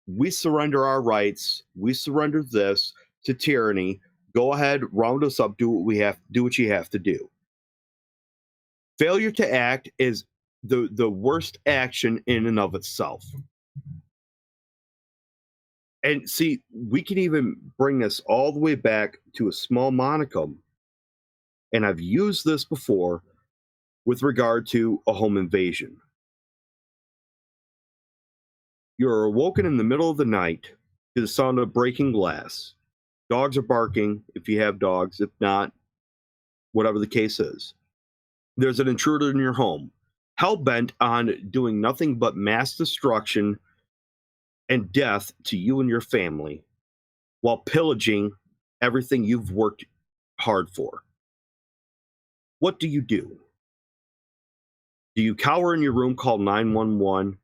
we surrender our rights, we surrender this to tyranny, go ahead, round us up, do what you have to do. Failure to act is the worst action in and of itself. And see, we can even bring this all the way back to a small monicum, and I've used this before with regard to a home invasion. You're awoken in the middle of the night to the sound of breaking glass. Dogs are barking, if you have dogs. If not, whatever the case is. There's an intruder in your home, hell-bent on doing nothing but mass destruction and death to you and your family, while pillaging everything you've worked hard for. What do? Do you cower in your room, call 911,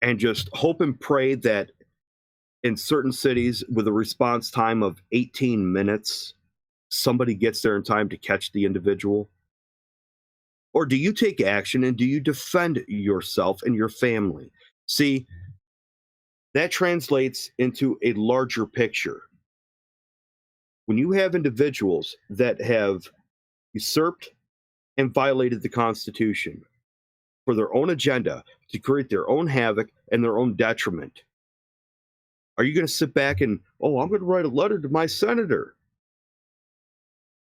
and just hope and pray that in certain cities with a response time of 18 minutes, somebody gets there in time to catch the individual? Or do you take action and do you defend yourself and your family? See, that translates into a larger picture. When you have individuals that have usurped and violated the Constitution for their own agenda, to create their own havoc and their own detriment, are you going to sit back and, oh, I'm going to write a letter to my senator?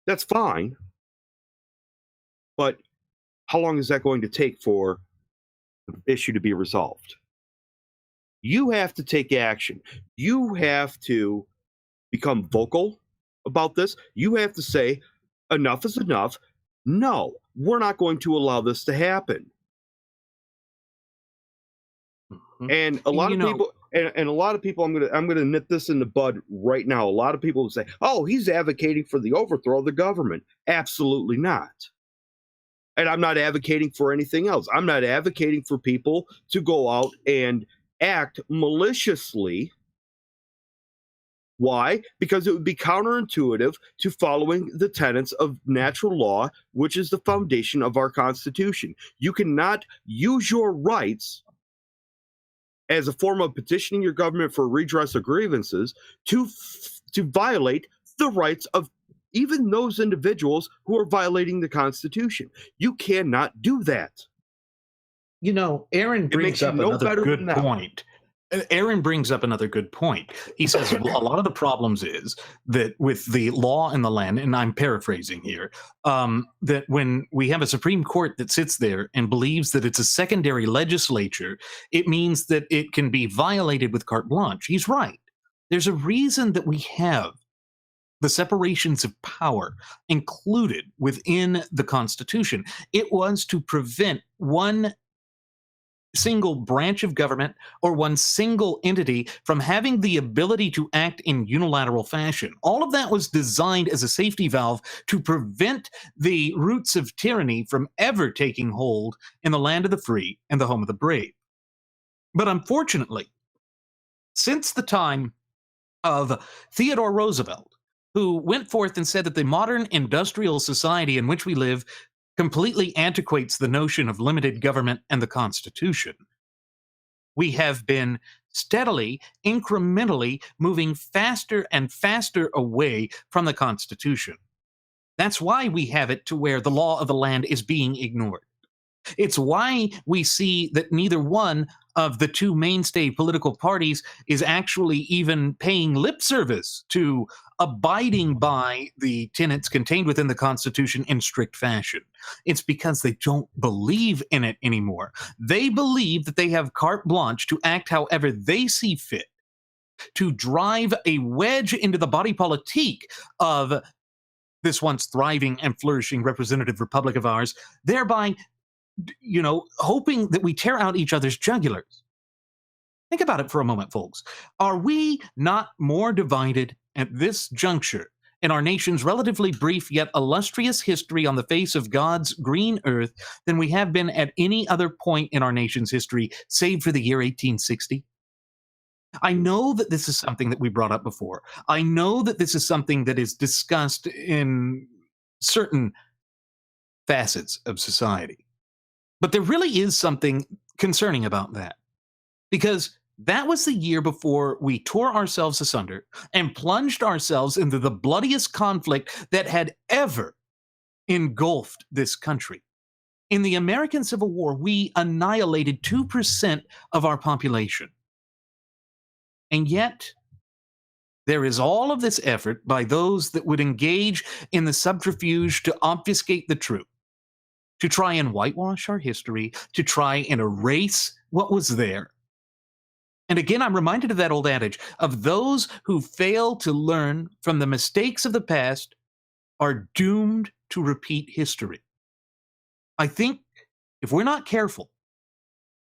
That's fine. But how long is that going to take for the issue to be resolved? You have to take action. You have to become vocal about this. You have to say, enough is enough. No, we're not going to allow this to happen. And a lot of people, and a lot of people, I'm gonna nip this in the bud right now. A lot of people will say, "Oh, he's advocating for the overthrow of the government." Absolutely not. And I'm not advocating for anything else. I'm not advocating for people to go out and act maliciously. Why? Because it would be counterintuitive to following the tenets of natural law, which is the foundation of our Constitution. You cannot use your rights as a form of petitioning your government for redress of grievances to violate the rights of even those individuals who are violating the Constitution. You cannot do that. You know, Aaron brings up another good point. Aaron brings up another good point. He says a lot of the problems is that with the law and the land, and I'm paraphrasing here, that when we have a Supreme Court that sits there and believes that it's a secondary legislature, it means that it can be violated with carte blanche. He's right. There's a reason that we have the separations of power included within the Constitution. It was to prevent one single branch of government or one single entity from having the ability to act in unilateral fashion. All of that was designed as a safety valve to prevent the roots of tyranny from ever taking hold in the land of the free and the home of the brave. But unfortunately, since the time of Theodore Roosevelt, who went forth and said that the modern industrial society in which we live completely antiquates the notion of limited government and the Constitution, we have been steadily, incrementally moving faster and faster away from the Constitution. That's why we have it to where the law of the land is being ignored. It's why we see that neither one of the two mainstay political parties is actually even paying lip service to abiding by the tenets contained within the Constitution in strict fashion. It's because they don't believe in it anymore. They believe that they have carte blanche to act however they see fit, to drive a wedge into the body politique of this once thriving and flourishing representative republic of ours, thereby hoping that we tear out each other's jugulars. Think about it for a moment, folks. Are we not more divided at this juncture in our nation's relatively brief yet illustrious history on the face of God's green earth than we have been at any other point in our nation's history, save for the year 1860? I know that this is something that we brought up before. I know that this is something that is discussed in certain facets of society. But there really is something concerning about that, because that was the year before we tore ourselves asunder and plunged ourselves into the bloodiest conflict that had ever engulfed this country. In the American Civil War, we annihilated 2% of our population. And yet, there is all of this effort by those that would engage in the subterfuge to obfuscate the truth, to try and whitewash our history, to try and erase what was there. And again, I'm reminded of that old adage of those who fail to learn from the mistakes of the past are doomed to repeat history. I think if we're not careful,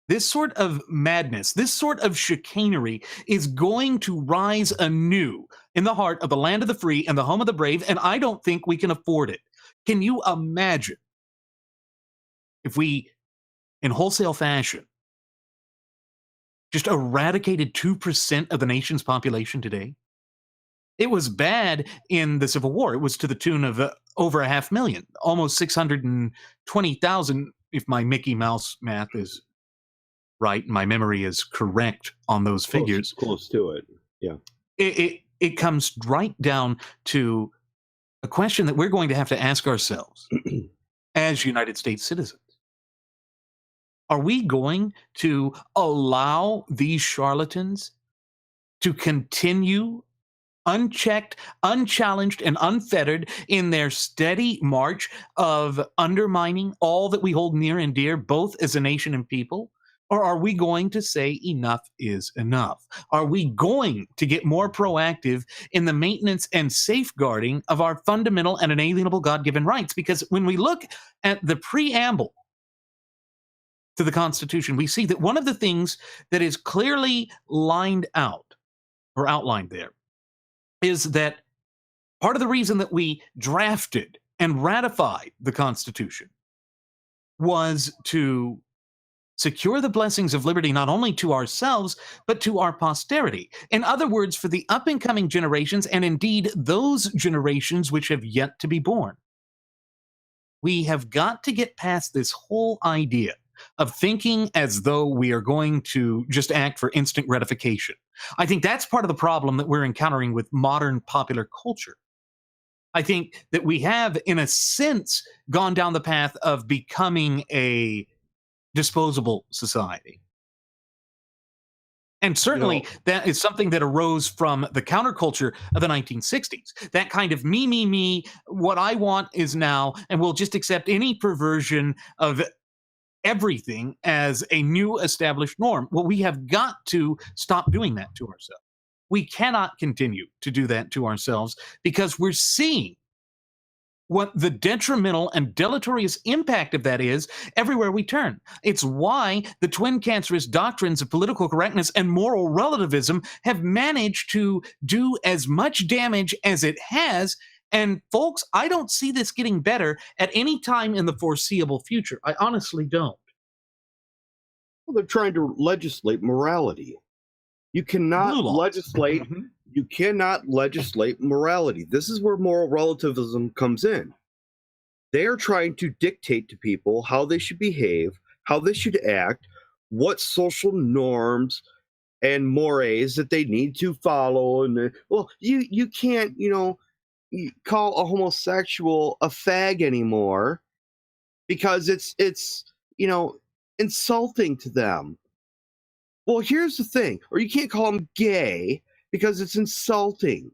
this sort of madness, this sort of chicanery is going to rise anew in the heart of the land of the free and the home of the brave, and I don't think we can afford it. Can you imagine if we, in wholesale fashion, just eradicated 2% of the nation's population today? It was bad in the Civil War. It was to the tune of over 500,000, almost 620,000, if my Mickey Mouse math is right, and my memory is correct on those figures. Close to it. Yeah. It comes right down to a question that we're going to have to ask ourselves as United States citizens. Are we going to allow these charlatans to continue unchecked, unchallenged, and unfettered in their steady march of undermining all that we hold near and dear, both as a nation and people? Or are we going to say enough is enough? Are we going to get more proactive in the maintenance and safeguarding of our fundamental and inalienable God-given rights? Because when we look at the preamble to the Constitution, we see that one of the things that is clearly lined out or outlined there is that part of the reason that we drafted and ratified the Constitution was to secure the blessings of liberty not only to ourselves, but to our posterity. In other words, for the up and coming generations, and indeed those generations which have yet to be born. We have got to get past this whole idea of thinking as though we are going to just act for instant gratification. I think that's part of the problem that we're encountering with modern popular culture. I think that we have, in a sense, gone down the path of becoming a disposable society. And certainly that is something that arose from the counterculture of the 1960s. That kind of me, what I want is now, and we'll just accept any perversion of everything as a new established norm. Well, we have got to stop doing that to ourselves. We cannot continue to do that to ourselves because we're seeing what the detrimental and deleterious impact of that is everywhere we turn. It's why the twin cancerous doctrines of political correctness and moral relativism have managed to do as much damage as it has. And folks, I don't see this getting better at any time in the foreseeable future. I honestly don't. Well, they're trying to legislate morality. You cannot Blue laws. legislate Mhm. you cannot legislate morality. This is where moral relativism comes in. They are trying to dictate to people how they should behave, how they should act, what social norms and mores that they need to follow. And well, you can't, call a homosexual a fag anymore because it's you know insulting to them. Well, here's the thing, or you can't call them gay because it's insulting,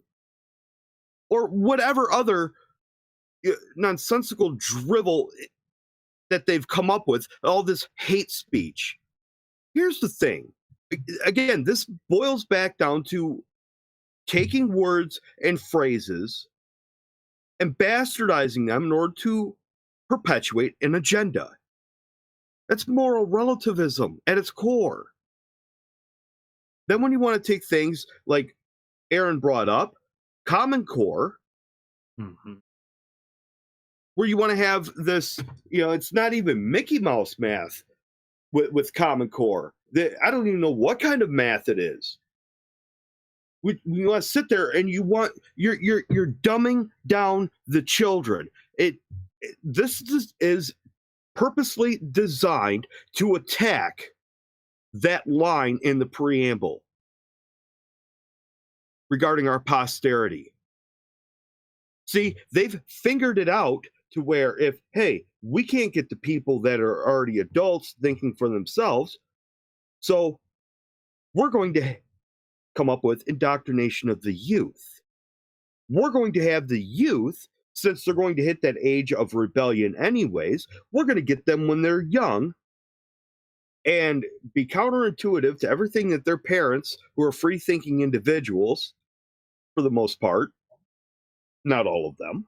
or whatever other nonsensical drivel that they've come up with, all this hate speech. Here's the thing. Again, this boils back down to taking words and phrases and bastardizing them in order to perpetuate an agenda. That's moral relativism at its core. Then, when you want to take things like Aaron brought up, Common Core, Mhm. where you want to have this, it's not even Mickey Mouse math with Common Core. I don't even know what kind of math it is. You want to sit there and you're dumbing down the children. This is purposely designed to attack that line in the preamble regarding our posterity. See, they've fingered it out to where if, hey, we can't get the people that are already adults thinking for themselves, so we're going to come up with indoctrination of the youth. We're going to have the youth, since they're going to hit that age of rebellion anyways, we're going to get them when they're young and be counterintuitive to everything that their parents, who are free thinking individuals, for the most part, not all of them,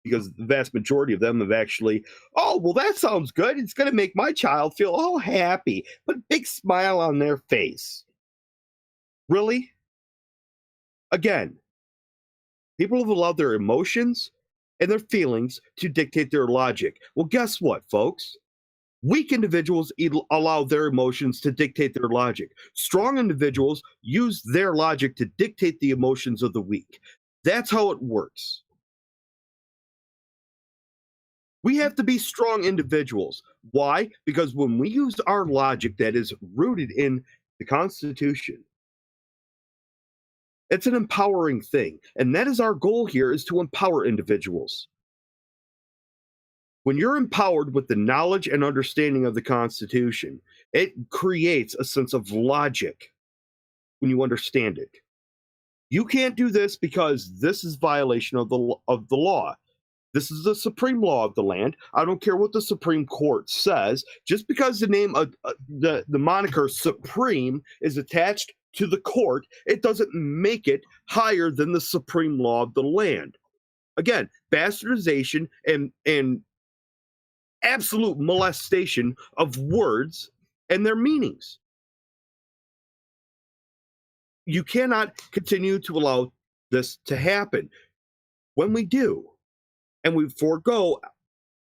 because the vast majority of them have actually, oh, well, that sounds good. It's going to make my child feel all happy, put a big smile on their face. Really? Again, people have allowed their emotions and their feelings to dictate their logic. Well, guess what, folks? Weak individuals allow their emotions to dictate their logic. Strong individuals use their logic to dictate the emotions of the weak. That's how it works. We have to be strong individuals. Why? Because when we use our logic that is rooted in the Constitution, it's an empowering thing. And that is our goal here, is to empower individuals. When you're empowered with the knowledge and understanding of the Constitution, it creates a sense of logic when you understand it. You can't do this because this is violation of the law. This is the supreme law of the land. I don't care what the Supreme Court says. Just because the name of the moniker Supreme is attached to the court, it doesn't make it higher than the supreme law of the land. Again, bastardization and absolute molestation of words and their meanings. You cannot continue to allow this to happen. When we do, and we forego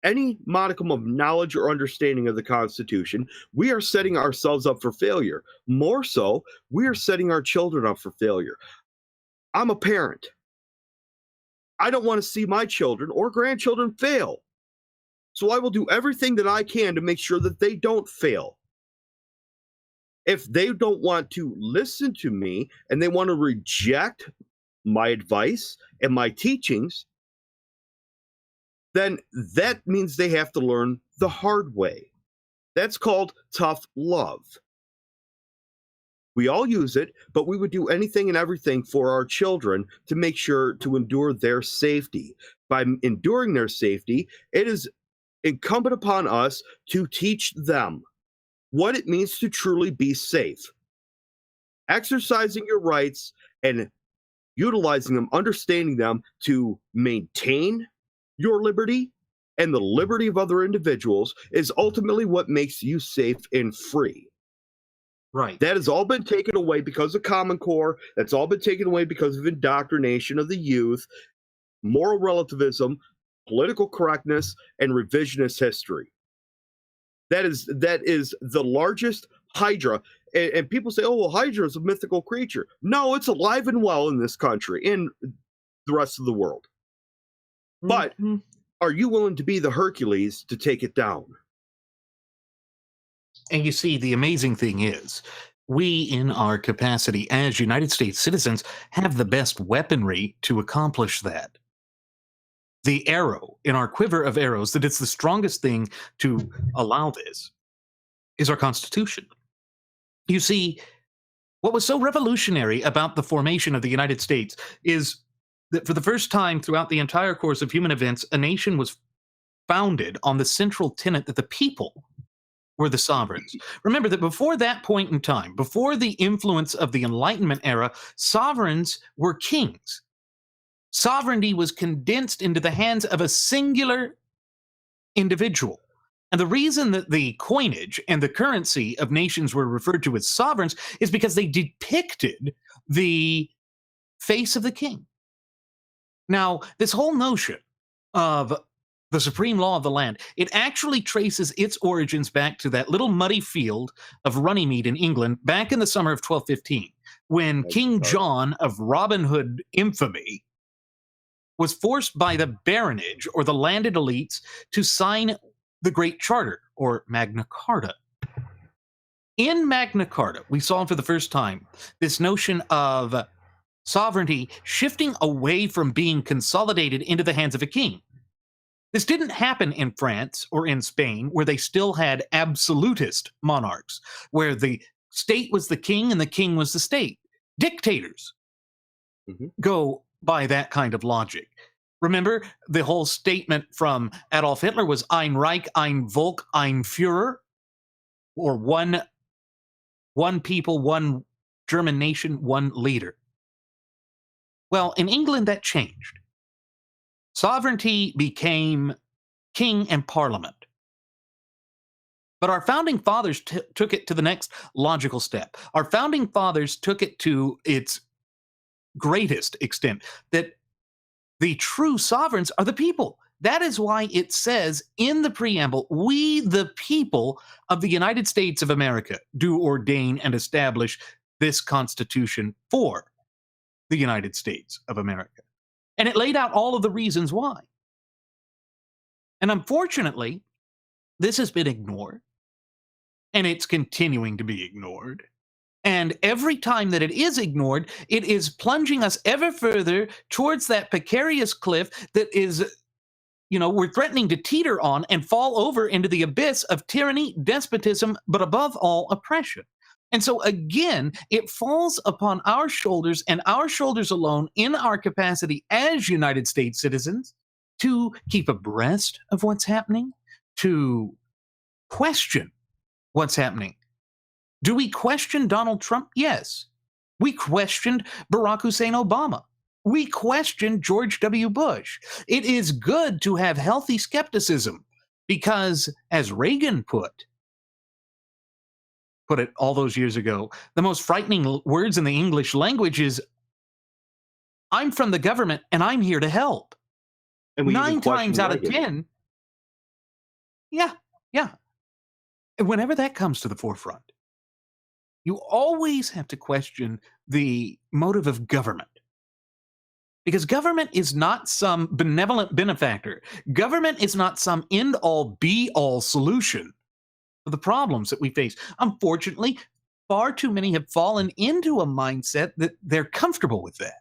any modicum of knowledge or understanding of the Constitution, we are setting ourselves up for failure. More so, we are setting our children up for failure. I'm a parent. I don't want to see my children or grandchildren fail. So I will do everything that I can to make sure that they don't fail. If they don't want to listen to me and they want to reject my advice and my teachings, then that means they have to learn the hard way. That's called tough love. We all use it, but we would do anything and everything for our children to make sure to endure their safety. By enduring their safety, it is incumbent upon us to teach them what it means to truly be safe. Exercising your rights and utilizing them, understanding them to maintain your liberty and the liberty of other individuals is ultimately what makes you safe and free. Right. That has all been taken away because of Common Core. That's all been taken away because of indoctrination of the youth, moral relativism, political correctness, and revisionist history. That is the largest hydra. And people say, "Oh, well, Hydra is a mythical creature." No, it's alive and well in this country and the rest of the world. But Mhm. are you willing to be the Hercules to take it down? And you see, the amazing thing is, we, in our capacity as United States citizens, have the best weaponry to accomplish that. The arrow in our quiver of arrows, that it's the strongest thing to allow this, is our Constitution. You see, what was so revolutionary about the formation of the United States is that for the first time throughout the entire course of human events, a nation was founded on the central tenet that the people were the sovereigns. Remember that before that point in time, before the influence of the Enlightenment era, sovereigns were kings. Sovereignty was condensed into the hands of a singular individual. And the reason that the coinage and the currency of nations were referred to as sovereigns is because they depicted the face of the king. Now, this whole notion of the supreme law of the land, it actually traces its origins back to that little muddy field of Runnymede in England back in the summer of 1215, when Like, King John of Robin Hood infamy was forced by the baronage or the landed elites to sign the Great Charter or Magna Carta. In Magna Carta, we saw for the first time this notion of sovereignty shifting away from being consolidated into the hands of a king. This didn't happen in France or in Spain, where they still had absolutist monarchs, where the state was the king and the king was the state. Dictators mhm. go by that kind of logic. Remember, the whole statement from Adolf Hitler was Ein Reich, ein Volk, ein Führer, or one people, one German nation, one leader. Well, in England, that changed. Sovereignty became king and parliament. But our founding fathers took it to the next logical step. Our founding fathers took it to its greatest extent, that the true sovereigns are the people. That is why it says in the preamble, we, the people of the United States of America, do ordain and establish this Constitution for the United States of America. And it laid out all of the reasons why. And unfortunately, this has been ignored, and it's continuing to be ignored. And every time that it is ignored, it is plunging us ever further towards that precarious cliff that is, we're threatening to teeter on and fall over into the abyss of tyranny, despotism, but above all, oppression. And so again, it falls upon our shoulders and our shoulders alone in our capacity as United States citizens to keep abreast of what's happening, to question what's happening. Do we question Donald Trump? Yes. We questioned Barack Hussein Obama. We questioned George W. Bush. It is good to have healthy skepticism because, as Reagan put it all those years ago, the most frightening words in the English language is, I'm from the government and I'm here to help. And we even 9 times questioned out of Reagan. 10, yeah, yeah. And whenever that comes to the forefront, you always have to question the motive of government. Because government is not some benevolent benefactor. Government is not some end-all, be-all solution for the problems that we face. Unfortunately, far too many have fallen into a mindset that they're comfortable with that.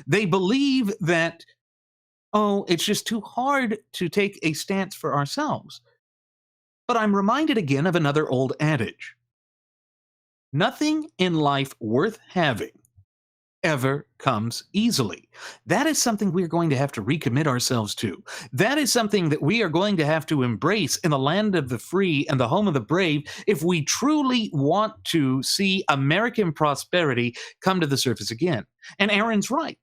They believe that, oh, it's just too hard to take a stance for ourselves. But I'm reminded again of another old adage. Nothing in life worth having ever comes easily. That is something we're going to have to recommit ourselves to. That is something that we are going to have to embrace in the land of the free and the home of the brave if we truly want to see American prosperity come to the surface again. And Aaron's right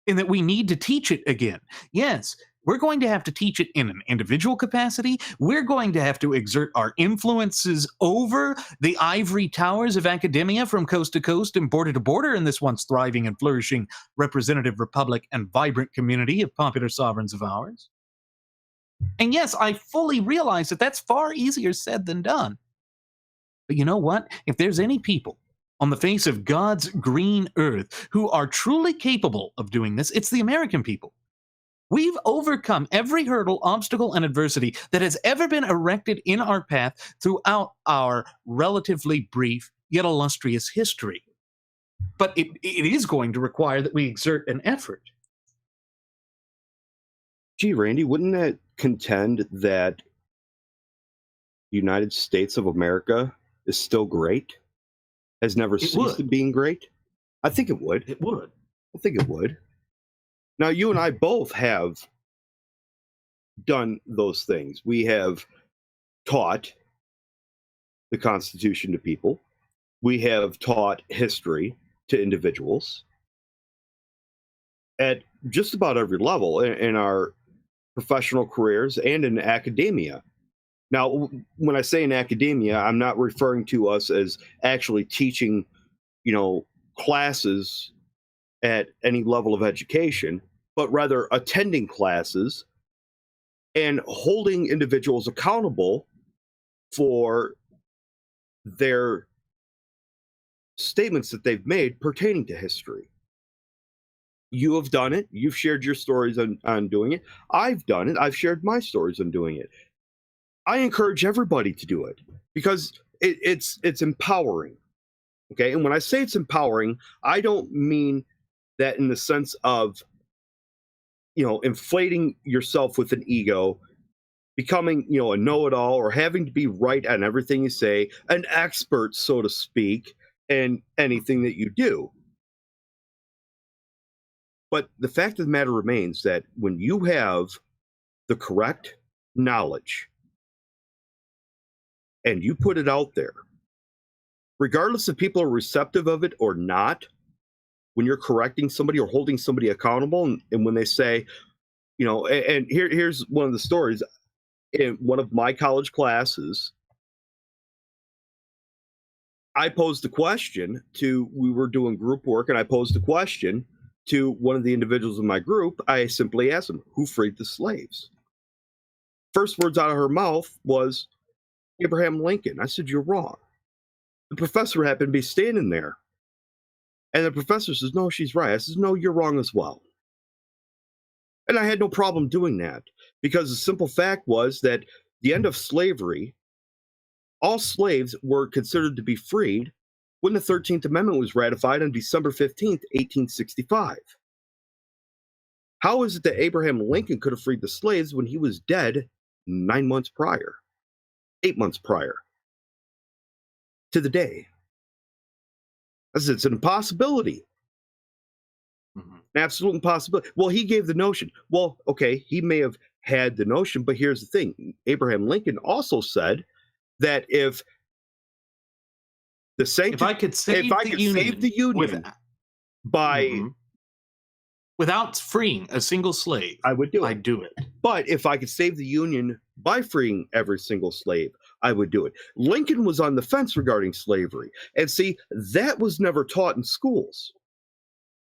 in that we need to teach it again. Yes, we're going to have to teach it in an individual capacity. We're going to have to exert our influences over the ivory towers of academia from coast to coast and border to border in this once thriving and flourishing representative republic and vibrant community of popular sovereigns of ours. And yes, I fully realize that that's far easier said than done. But you know what? If there's any people on the face of God's green earth who are truly capable of doing this, it's the American people. We've overcome every hurdle, obstacle, and adversity that has ever been erected in our path throughout our relatively brief yet illustrious history. But it is going to require that we exert an effort. Gee, Randy, wouldn't that contend that the United States of America is still great? Has never It ceased would. to being great? I think it would. It would. I think it would. Now, you and I both have done those things. We have taught the Constitution to people. We have taught history to individuals at just about every level in our professional careers and in academia. Now, when I say in academia, I'm not referring to us as actually teaching, classes at any level of education, but rather attending classes and holding individuals accountable for their statements that they've made pertaining to history. You have done it. You've shared your stories on doing it. I've done it. I've shared my stories on doing it. I encourage everybody to do it because it's empowering. Okay. And when I say it's empowering, I don't mean that in the sense of, inflating yourself with an ego, becoming, a know-it-all or having to be right on everything you say, an expert, so to speak, in anything that you do. But the fact of the matter remains that when you have the correct knowledge and you put it out there, regardless if people are receptive of it or not, when you're correcting somebody or holding somebody accountable, and when they say, and here's one of the stories. In one of my college classes, I posed a question we were doing group work, and I posed a question to one of the individuals in my group. I simply asked him, who freed the slaves? First words out of her mouth was Abraham Lincoln. I said, you're wrong. The professor happened to be standing there. And the professor says, no, she's right. I says, no, you're wrong as well. And I had no problem doing that because the simple fact was that the end of slavery, all slaves were considered to be freed when the 13th Amendment was ratified on December 15th, 1865. How is it that Abraham Lincoln could have freed the slaves when he was dead 9 months prior, 8 months prior to the day? I said, it's an impossibility. Mhm. An absolute impossibility. Well, he gave the notion. Well, okay, he may have had the notion, but here's the thing. Abraham Lincoln also said that if I could save the save the Union by, Mhm. Without freeing a single slave, I would do it. I'd do it. But if I could save the Union by freeing every single slave, I would do it. Lincoln was on the fence regarding slavery. And see, that was never taught in schools.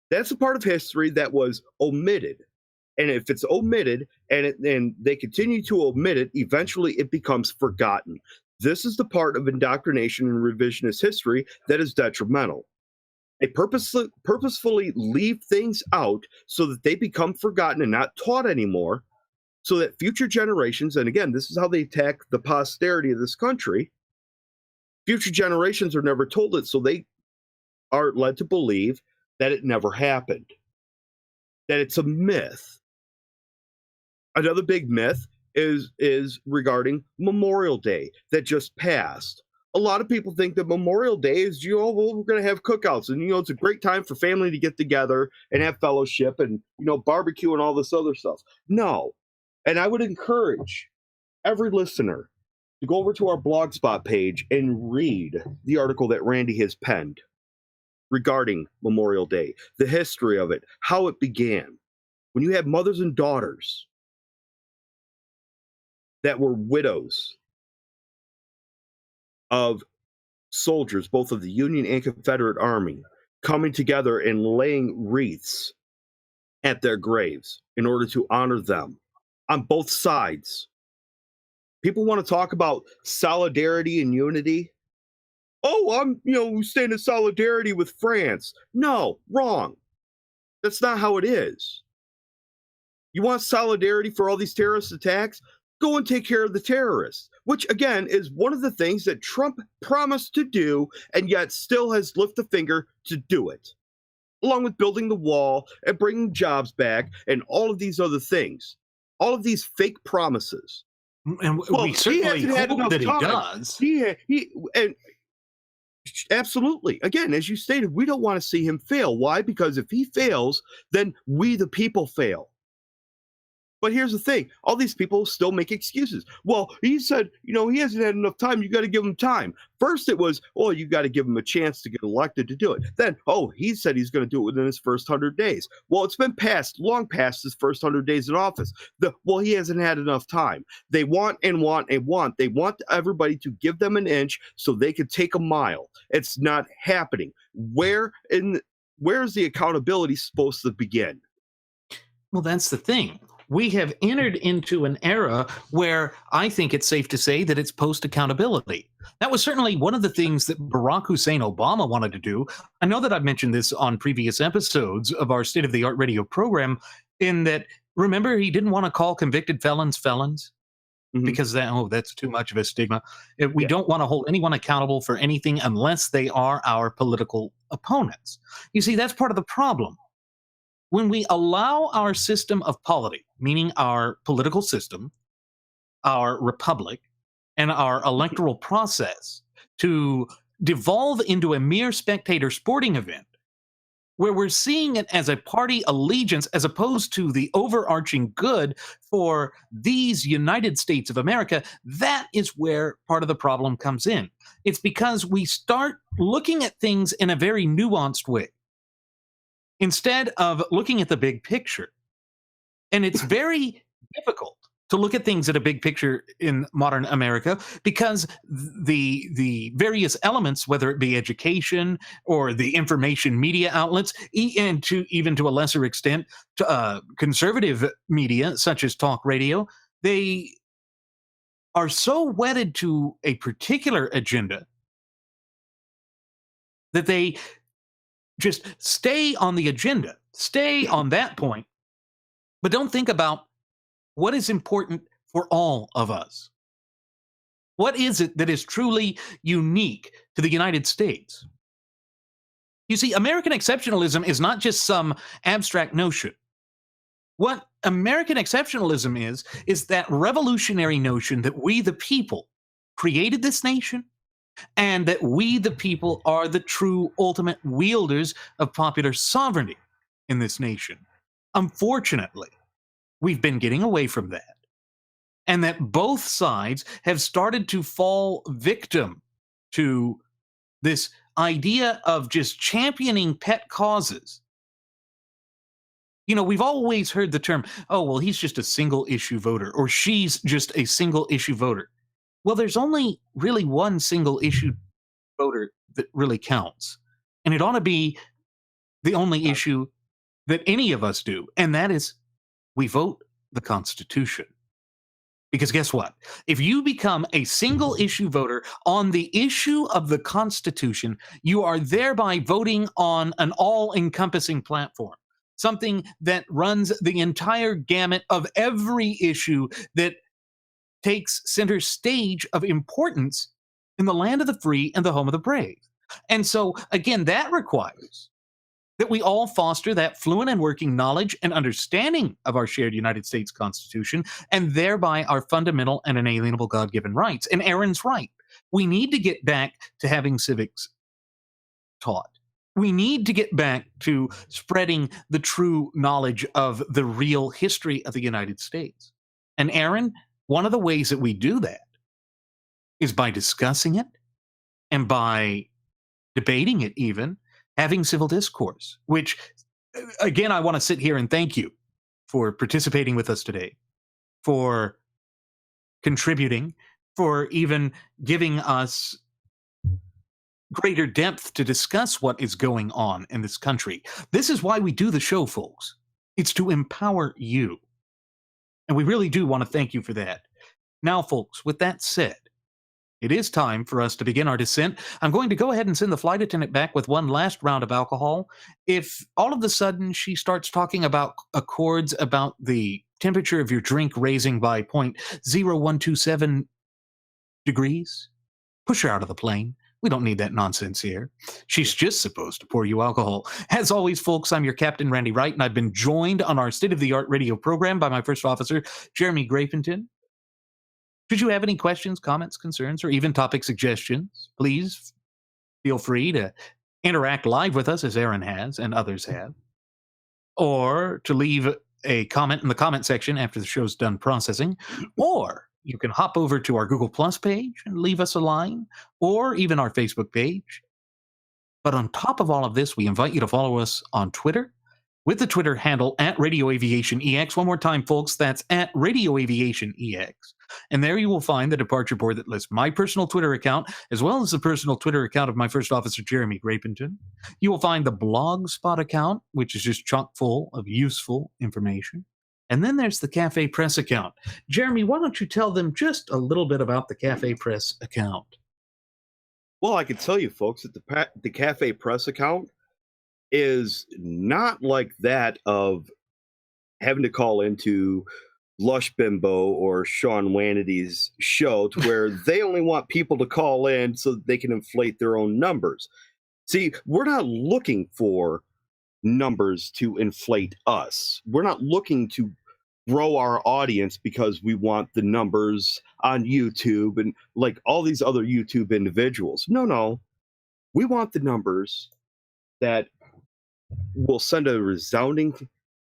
That's a part of history that was omitted. And if it's omitted and they continue to omit it, eventually it becomes forgotten. This is the part of indoctrination and revisionist history that is detrimental. They purposefully leave things out so that they become forgotten and not taught anymore, so that future generations, and again, this is how they attack the posterity of this country, future generations are never told it, so they are led to believe that it never happened, that it's a myth. Another big myth is regarding Memorial Day that just passed. A lot of people think that Memorial Day is, well, we're going to have cookouts and, it's a great time for family to get together and have fellowship and, barbecue and all this other stuff. No. And I would encourage every listener to go over to our Blogspot page and read the article that Randy has penned regarding Memorial Day, the history of it, how it began. When you have mothers and daughters that were widows of soldiers, both of the Union and Confederate Army, coming together and laying wreaths at their graves in order to honor them on both sides. People want to talk about solidarity and unity. Oh, we stand in solidarity with France. No, wrong. That's not how it is. You want solidarity for all these terrorist attacks? Go and take care of the terrorists, which again is one of the things that Trump promised to do and yet still has lifted a finger to do it, along with building the wall and bringing jobs back and all of these other things, all of these fake promises. And we Well, he certainly hasn't had hope enough that he time. does. He and absolutely. Again, as you stated, we don't want to see him fail. Why? Because if he fails, then we, the people, fail. But here's the thing, all these people still make excuses. Well, he said, he hasn't had enough time. You got to give him time. First, it was, oh, you got to give him a chance to get elected to do it. Then, oh, he said he's going to do it within his first 100 days. Well, it's been long past his first 100 days in office. Well, he hasn't had enough time. They want and want and want. They want everybody to give them an inch so they can take a mile. It's not happening. Where is the accountability supposed to begin? Well, that's the thing. We have entered into an era where I think it's safe to say that it's post accountability. That was certainly one of the things that Barack Hussein Obama wanted to do. I know that I've mentioned this on previous episodes of our state of the art radio program, in that, remember, he didn't want to call convicted felons felons Mhm. because that's too much of a stigma. We Yeah. don't want to hold anyone accountable for anything unless they are our political opponents. You see, that's part of the problem. When we allow our system of polity, meaning our political system, our republic, and our electoral process, to devolve into a mere spectator sporting event, where we're seeing it as a party allegiance as opposed to the overarching good for these United States of America, that is where part of the problem comes in. It's because we start looking at things in a very nuanced way instead of looking at the big picture. And it's very difficult to look at things at a big picture in modern America because the various elements, whether it be education or the information media outlets, and even to a lesser extent, to, conservative media such as talk radio, they are so wedded to a particular agenda that they just stay on the agenda, stay on that point, but don't think about what is important for all of us. What is it that is truly unique to the United States? You see, American exceptionalism is not just some abstract notion. What American exceptionalism is that revolutionary notion that we, the people, created this nation and that we, the people, are the true ultimate wielders of popular sovereignty in this nation. Unfortunately, we've been getting away from that. And that both sides have started to fall victim to this idea of just championing pet causes. We've always heard the term, oh, well, he's just a single issue voter, or she's just a single issue voter. Well, there's only really one single issue voter that really counts. And it ought to be the only issue that any of us do, and that is we vote the Constitution. Because guess what? If you become a single issue voter on the issue of the Constitution, you are thereby voting on an all encompassing platform, something that runs the entire gamut of every issue that takes center stage of importance in the land of the free and the home of the brave. And so, again, that requires that we all foster that fluent and working knowledge and understanding of our shared United States Constitution, and thereby our fundamental and inalienable God given rights. And Aaron's right. We need to get back to having civics taught. We need to get back to spreading the true knowledge of the real history of the United States. And Aaron, one of the ways that we do that is by discussing it and by debating it, even having civil discourse, which, again, I want to sit here and thank you for participating with us today, for contributing, for even giving us greater depth to discuss what is going on in this country. This is why we do the show, folks. It's to empower you. And we really do want to thank you for that. Now, folks, with that said, it is time for us to begin our descent. I'm going to go ahead and send the flight attendant back with one last round of alcohol. If all of a sudden she starts talking about accords about the temperature of your drink raising by 0.0127 degrees, push her out of the plane. We don't need that nonsense here. She's just supposed to pour you alcohol. As always, folks, I'm your Captain Randy Wright, and I've been joined on our state-of-the-art radio program by my first officer, Jeremy Grapington. Should you have any questions, comments, concerns, or even topic suggestions, please feel free to interact live with us, as Aaron has and others have, or to leave a comment in the comment section after the show's done processing, or you can hop over to our Google Plus page and leave us a line, or even our Facebook page. But on top of all of this, we invite you to follow us on Twitter with the Twitter handle at Radio Aviation EX. One more time, folks, that's at Radio Aviation EX. And there you will find the departure board that lists my personal Twitter account, as well as the personal Twitter account of my first officer, Jeremy Grapington. You will find the Blogspot account, which is just chock full of useful information. And then there's the Cafe Press account. Jeremy, why don't you tell them just a little bit about the Cafe Press account? Well, I can tell you, folks, that the Cafe Press account is not like that of having to call into Lush Bimbo or Sean Wannity's show to where they only want people to call in so that they can inflate their own numbers. See, we're not looking for numbers to inflate us. We're not looking to grow our audience because we want the numbers on YouTube and like all these other YouTube individuals. No. We want the numbers that will send a resounding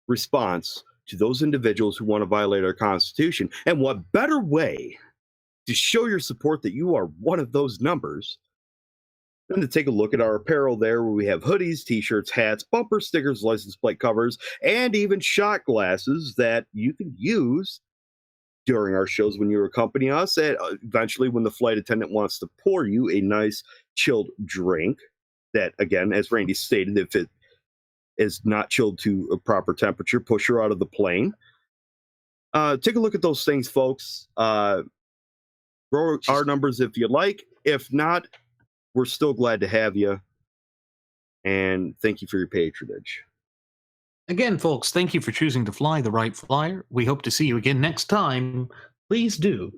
response to those individuals who want to violate our Constitution. And what better way to show your support that you are one of those numbers than to take a look at our apparel there, where we have hoodies, t-shirts, hats, bumper stickers, license plate covers, and even shot glasses that you can use during our shows when you accompany us, and eventually when the flight attendant wants to pour you a nice chilled drink that, again, as Randy stated, if it is not chilled to a proper temperature, push her out of the plane. Take a look at those things, folks. Grow our numbers if you like. If not, we're still glad to have you. And thank you for your patronage. Again, folks, thank you for choosing to fly the Wright Flyer. We hope to see you again next time. Please do